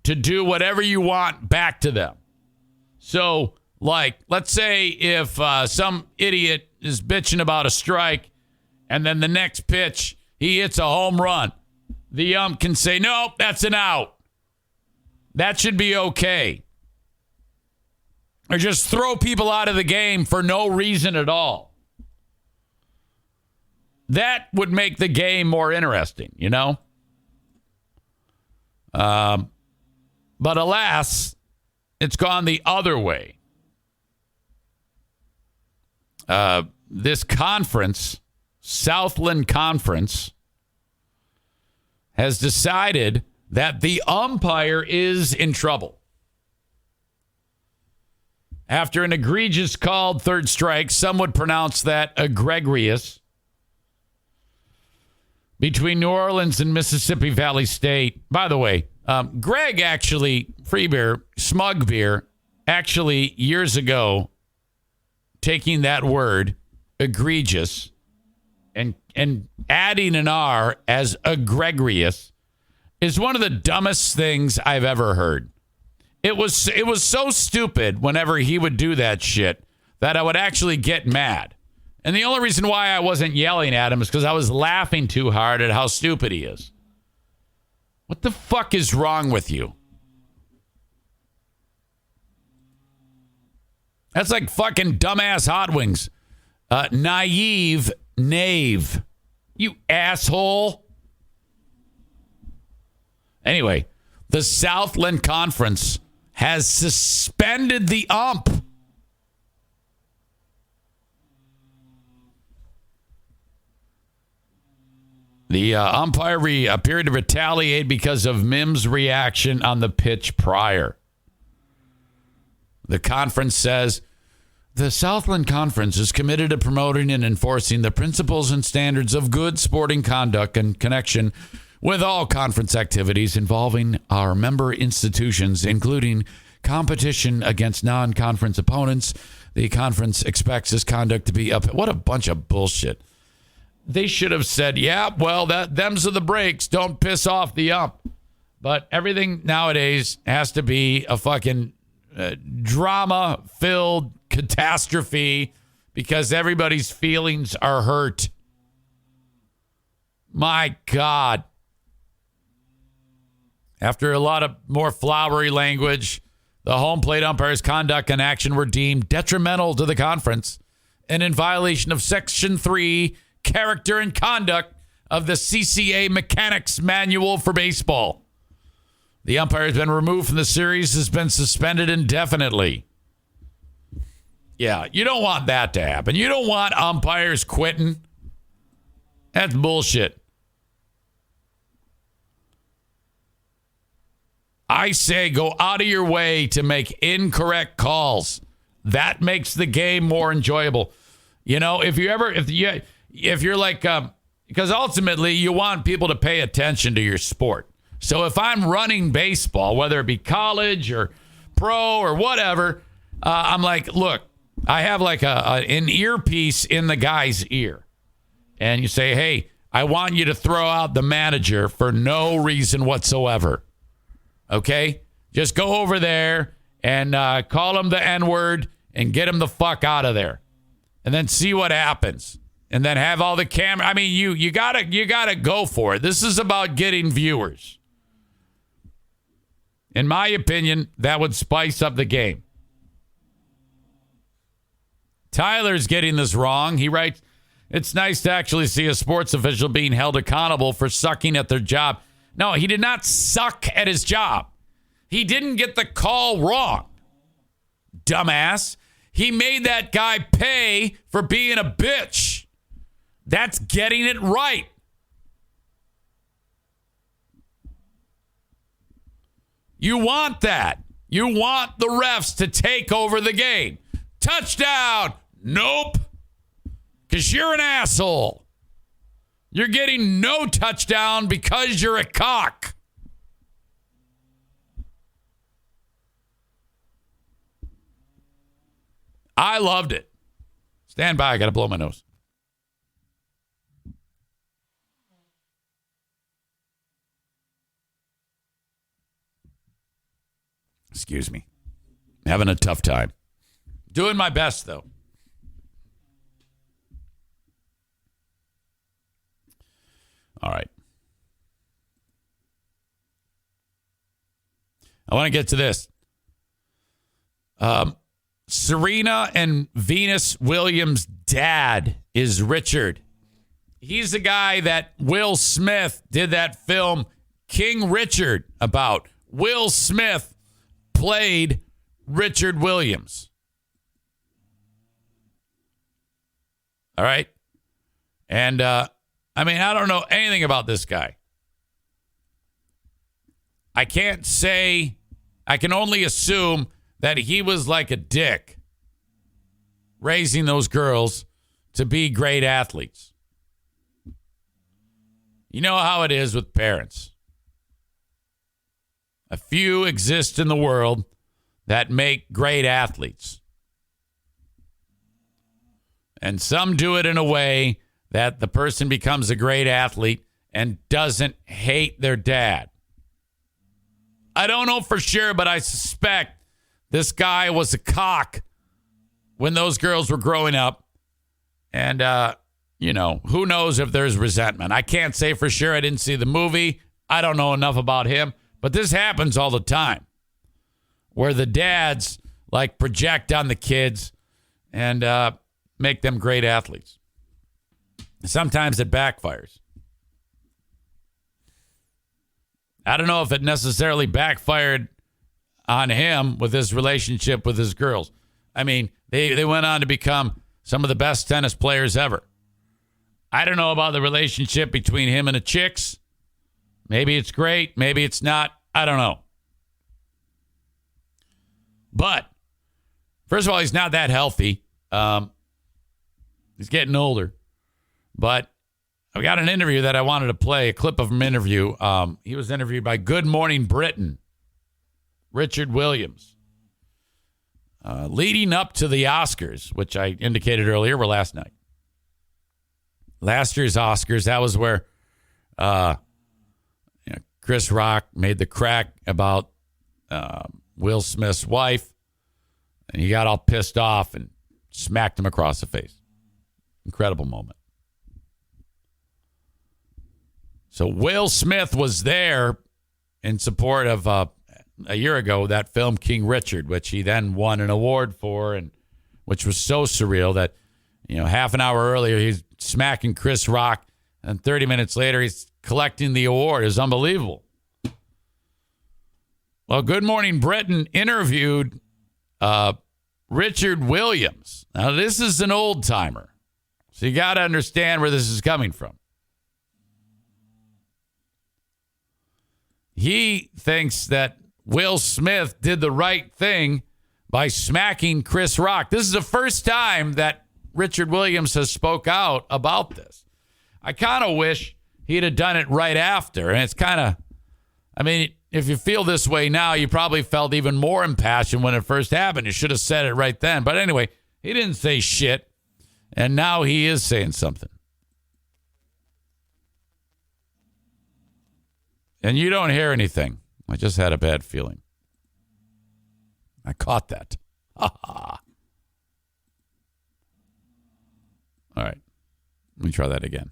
to do whatever you want back to them. So, like, let's say if some idiot is bitching about a strike and then the next pitch, he hits a home run, the ump can say, no, that's an out. That should be okay. Or just throw people out of the game for no reason at all. That would make the game more interesting, you know? But alas, it's gone the other way. This conference, Southland Conference, has decided that the umpire is in trouble. After an egregious called third strike, some would pronounce that egregious, between New Orleans and Mississippi Valley State. By the way, Greg actually, free beer, smug beer, actually years ago, taking that word, egregious, and adding an R as egregious, is one of the dumbest things I've ever heard. It was so stupid whenever he would do that shit that I would actually get mad. And the only reason why I wasn't yelling at him is because I was laughing too hard at how stupid he is. What the fuck is wrong with you? That's like fucking dumbass hot wings. Naive knave. You asshole. Anyway, the Southland Conference has suspended the ump. The umpire appeared to retaliate because of Mims' reaction on the pitch prior. The conference says, the Southland Conference is committed to promoting and enforcing the principles and standards of good sporting conduct in connection with all conference activities involving our member institutions, including competition against non-conference opponents. The conference expects this conduct to be up. What a bunch of bullshit. They should have said, yeah, well, them's are the breaks. Don't piss off the ump. But everything nowadays has to be a fucking drama-filled catastrophe because everybody's feelings are hurt. My God. After a lot of more flowery language, the home plate umpire's conduct and action were deemed detrimental to the conference and in violation of Section 3, Character and Conduct of the CCA Mechanics Manual for Baseball. The umpire has been removed from the series, has been suspended indefinitely. Yeah, you don't want that to happen. You don't want umpires quitting. That's bullshit. I say go out of your way to make incorrect calls. That makes the game more enjoyable. You know, if you're like, because ultimately you want people to pay attention to your sport. So if I'm running baseball, whether it be college or pro or whatever, I'm like, look, I have like an earpiece in the guy's ear. And you say, hey, I want you to throw out the manager for no reason whatsoever. Okay? Just go over there and call him the N-word and get him the fuck out of there. And then see what happens. And then have all the camera. I mean, you gotta go for it. This is about getting viewers. In my opinion, that would spice up the game. Tyler's getting this wrong. He writes, it's nice to actually see a sports official being held accountable for sucking at their job. No, he did not suck at his job. He didn't get the call wrong. Dumbass. He made that guy pay for being a bitch. That's getting it right. You want that. You want the refs to take over the game. Touchdown. Nope. Because you're an asshole. You're getting no touchdown because you're a cock. I loved it. Stand by. I got to blow my nose. Excuse me. Having a tough time. Doing my best, though. All right. I want to get to this. Serena and Venus Williams' dad is Richard. He's the guy that Will Smith did that film King Richard about. Will Smith played Richard Williams. All right. And, I don't know anything about this guy. I can't say, I can only assume that he was like a dick raising those girls to be great athletes. You know how it is with parents. A few exist in the world that make great athletes. And some do it in a way that the person becomes a great athlete and doesn't hate their dad. I don't know for sure, but I suspect this guy was a cock when those girls were growing up. And, who knows if there's resentment. I can't say for sure. I didn't see the movie. I don't know enough about him. But this happens all the time where the dads like project on the kids and make them great athletes. Sometimes it backfires. I don't know if it necessarily backfired on him with his relationship with his girls. I mean, they went on to become some of the best tennis players ever. I don't know about the relationship between him and the chicks. Maybe it's great. Maybe it's not. I don't know. But, first of all, he's not that healthy. He's getting older. But I got an interview that I wanted to play, a clip of an interview. He was interviewed by Good Morning Britain, Richard Williams, leading up to the Oscars, which I indicated earlier were last night. Last year's Oscars, that was where Chris Rock made the crack about Will Smith's wife, and he got all pissed off and smacked him across the face. Incredible moment. So Will Smith was there in support of a year ago that film King Richard, which he then won an award for, and which was so surreal that half an hour earlier he's smacking Chris Rock, and 30 minutes later he's collecting the award. It's unbelievable. Well, Good Morning Britain interviewed Richard Williams. Now, this is an old timer, so you got to understand where this is coming from. He thinks that Will Smith did the right thing by smacking Chris Rock. This is the first time that Richard Williams has spoke out about this. I kind of wish he'd have done it right after. And it's kind of, if you feel this way now, you probably felt even more impassioned when it first happened. You should have said it right then. But anyway, he didn't say shit. And now he is saying something. And you don't hear anything. I just had a bad feeling. I caught that. All right. Let me try that again.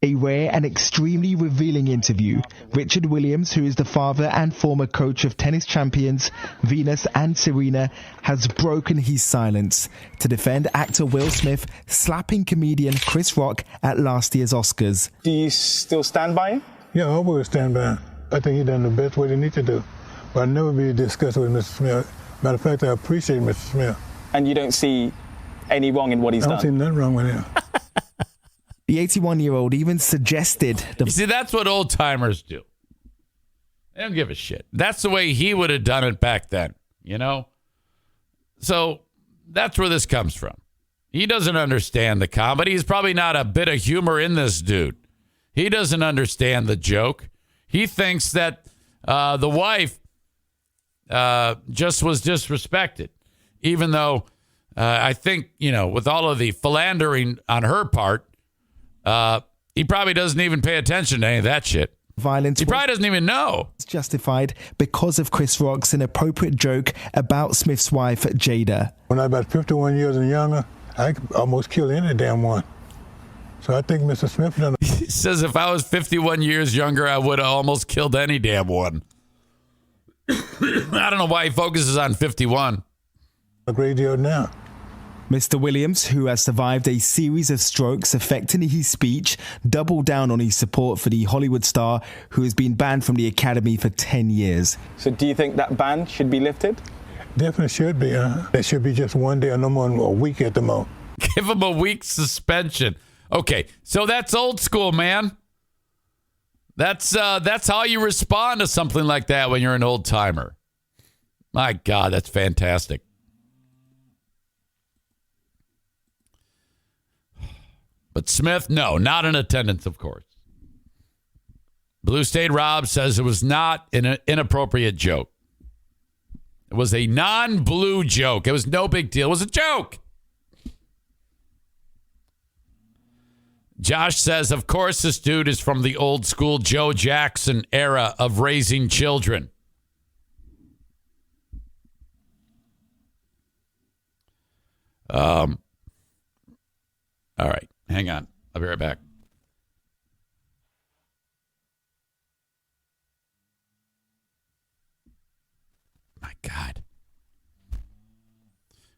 A rare and extremely revealing interview. Richard Williams, who is the father and former coach of tennis champions Venus and Serena, has broken his silence to defend actor Will Smith slapping comedian Chris Rock at last year's Oscars. Do you still stand by him? Yeah, I will stand by him. I think he done the best what he needs to do. But I'll never be discussed with Mr. Smith. Matter of fact, I appreciate Mr. Smith. And you don't see any wrong in what he's done? I don't see nothing wrong with him. The 81-year-old even suggested... You see, that's what old-timers do. They don't give a shit. That's the way he would have done it back then, So that's where this comes from. He doesn't understand the comedy. He's probably not a bit of humor in this dude. He doesn't understand the joke. He thinks that the wife just was disrespected, even though I think, with all of the philandering on her part, he probably doesn't even pay attention to any of that shit. Violence. He probably doesn't even know. It's justified because of Chris Rock's inappropriate joke about Smith's wife, Jada. When I was about 51 years and younger, I could almost kill any damn one. So I think Mr. Smith done. He says if I was 51 years younger, I would have almost killed any damn one. I don't know why he focuses on 51. A great deal now. Mr. Williams, who has survived a series of strokes affecting his speech, doubled down on his support for the Hollywood star who has been banned from the Academy for 10 years. So do you think that ban should be lifted? Definitely should be. It should be just one day or no more than a week at the most. Give him a week's suspension. Okay, so that's old school, man. That's how you respond to something like that when you're an old timer. My God, that's fantastic. But Smith, no, not in attendance, of course. Blue State Rob says it was not an inappropriate joke. It was a non-blue joke. It was no big deal. It was a joke. Josh says, of course, this dude is from the old school Joe Jackson era of raising children. All right. Hang on. I'll be right back. My God.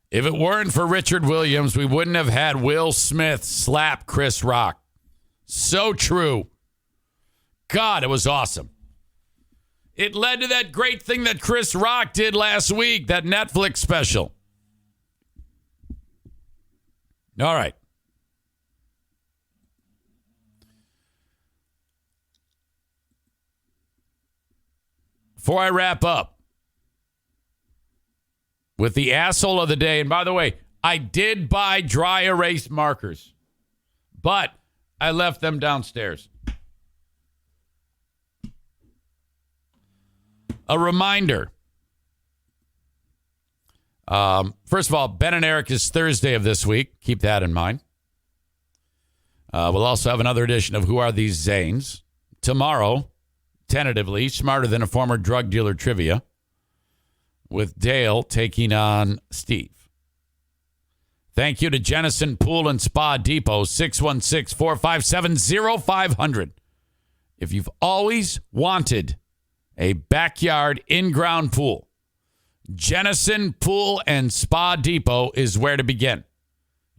If it weren't for Richard Williams, we wouldn't have had Will Smith slap Chris Rock. So true. God, it was awesome. It led to that great thing that Chris Rock did last week, that Netflix special. All right. Before I wrap up with the asshole of the day, and by the way, I did buy dry erase markers, but I left them downstairs. A reminder. First of all, Ben and Eric is Thursday of this week. Keep that in mind. We'll also have another edition of Who Are These Zanes? Tomorrow, tentatively, Smarter Than a Former Drug Dealer trivia with Dale taking on Steve. Thank you to Jennison Pool and Spa Depot, 616-457-0500. If you've always wanted a backyard in-ground pool, Jennison Pool and Spa Depot is where to begin.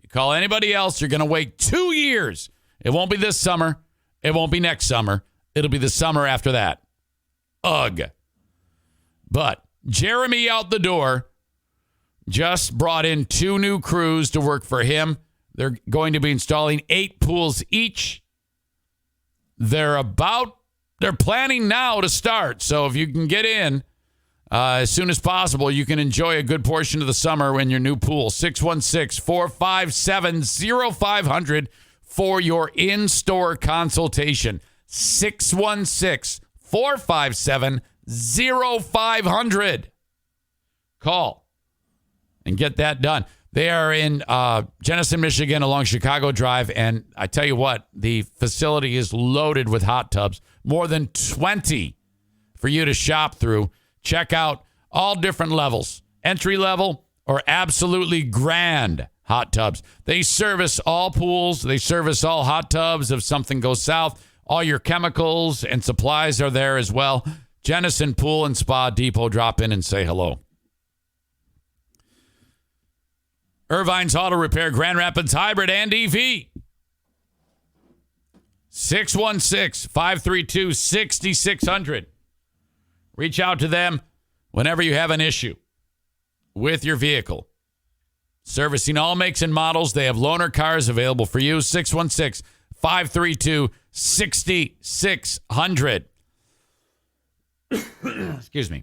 You call anybody else, you're going to wait 2 years. It won't be this summer. It won't be next summer. It'll be the summer after that. Ugh. But Jeremy out the door just brought in 2 new crews to work for him. They're going to be installing 8 pools each. They're planning now to start. So if you can get in as soon as possible, you can enjoy a good portion of the summer in your new pool. 616-457-0500 for your in-store consultation. 616-457-0500. Call and get that done. They are in Jennison, Michigan, along Chicago Drive. And I tell you what, the facility is loaded with hot tubs. More than 20 for you to shop through. Check out all different levels. Entry level or absolutely grand hot tubs. They service all pools. They service all hot tubs if something goes south. All your chemicals and supplies are there as well. Jennison Pool and Spa Depot. Drop in and say hello. Irvine's Auto Repair, Grand Rapids Hybrid and EV. 616-532-6600. Reach out to them whenever you have an issue with your vehicle. Servicing all makes and models. They have loaner cars available for you. 616-532-6600. Excuse me.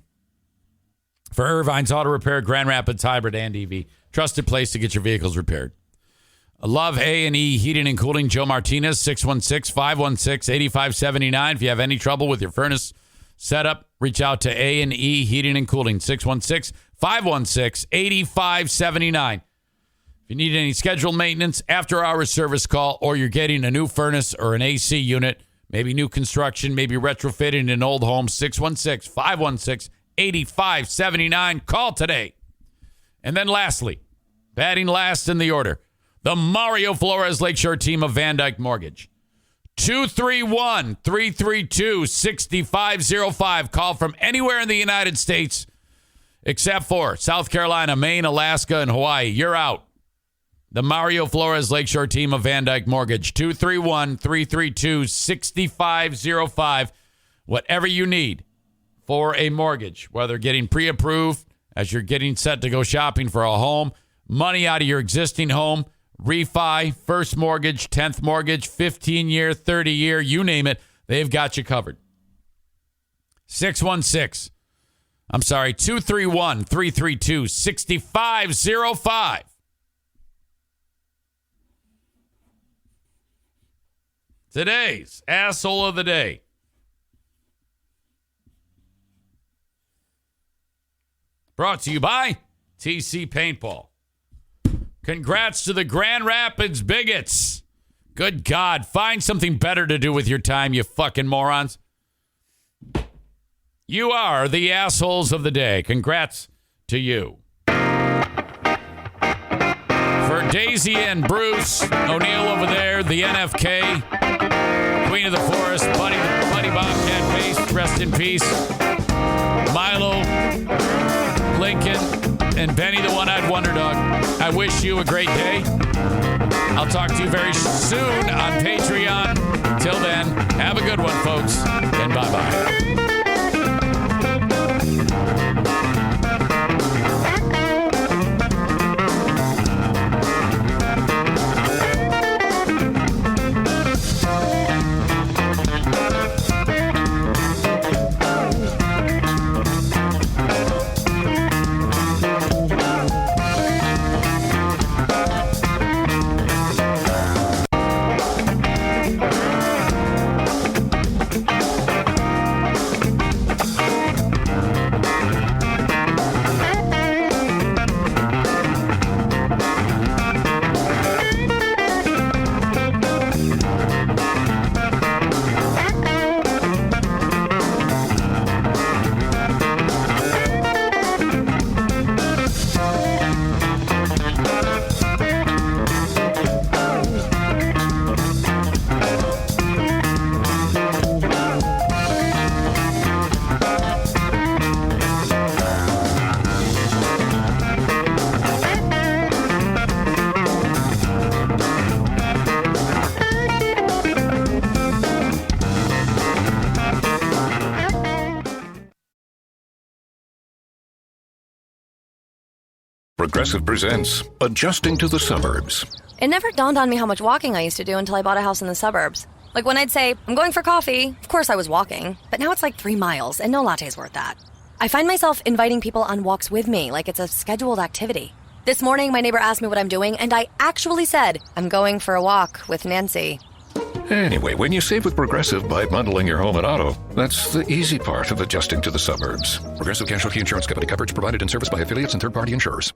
For Irvine's Auto Repair, Grand Rapids Hybrid and EV. Trusted place to get your vehicles repaired. Love A&E Heating and Cooling. Joe Martinez, 616-516-8579. If you have any trouble with your furnace setup, reach out to A&E Heating and Cooling, 616-516-8579. If you need any scheduled maintenance, after-hours service call, or you're getting a new furnace or an AC unit, maybe new construction, maybe retrofitting an old home, 616-516-8579. Call today. And then lastly, batting last in the order, the Mario Flores Lakeshore team of Van Dyke Mortgage. 231-332-6505. Call from anywhere in the United States except for South Carolina, Maine, Alaska, and Hawaii. You're out. The Mario Flores Lakeshore team of Van Dyke Mortgage. 231-332-6505. Whatever you need for a mortgage, whether getting pre-approved as you're getting set to go shopping for a home, money out of your existing home, refi, first mortgage, 10th mortgage, 15-year, 30-year, you name it, they've got you covered. 231-332-6505. Today's asshole of the day. Brought to you by TC Paintball. Congrats to the Grand Rapids Bigots. Good God. Find something better to do with your time, you fucking morons. You are the assholes of the day. Congrats to you. For Daisy and Bruce O'Neill over there, the NFK, Queen of the Forest, Buddy Bobcat Face, rest in peace. Milo, Lincoln, and Benny the One-Eyed Wonder Dog, I wish you a great day. I'll talk to you very soon on Patreon. Till then, have a good one, folks, and bye-bye. Progressive presents Adjusting to the Suburbs. It never dawned on me how much walking I used to do until I bought a house in the suburbs. Like when I'd say, I'm going for coffee, of course I was walking, but now it's like 3 miles and no latte's worth that. I find myself inviting people on walks with me like it's a scheduled activity. This morning, my neighbor asked me what I'm doing, and I actually said, I'm going for a walk with Nancy. Anyway, when you save with Progressive by bundling your home and auto, that's the easy part of adjusting to the suburbs. Progressive Casualty Insurance Company. Coverage provided in service by affiliates and third-party insurers.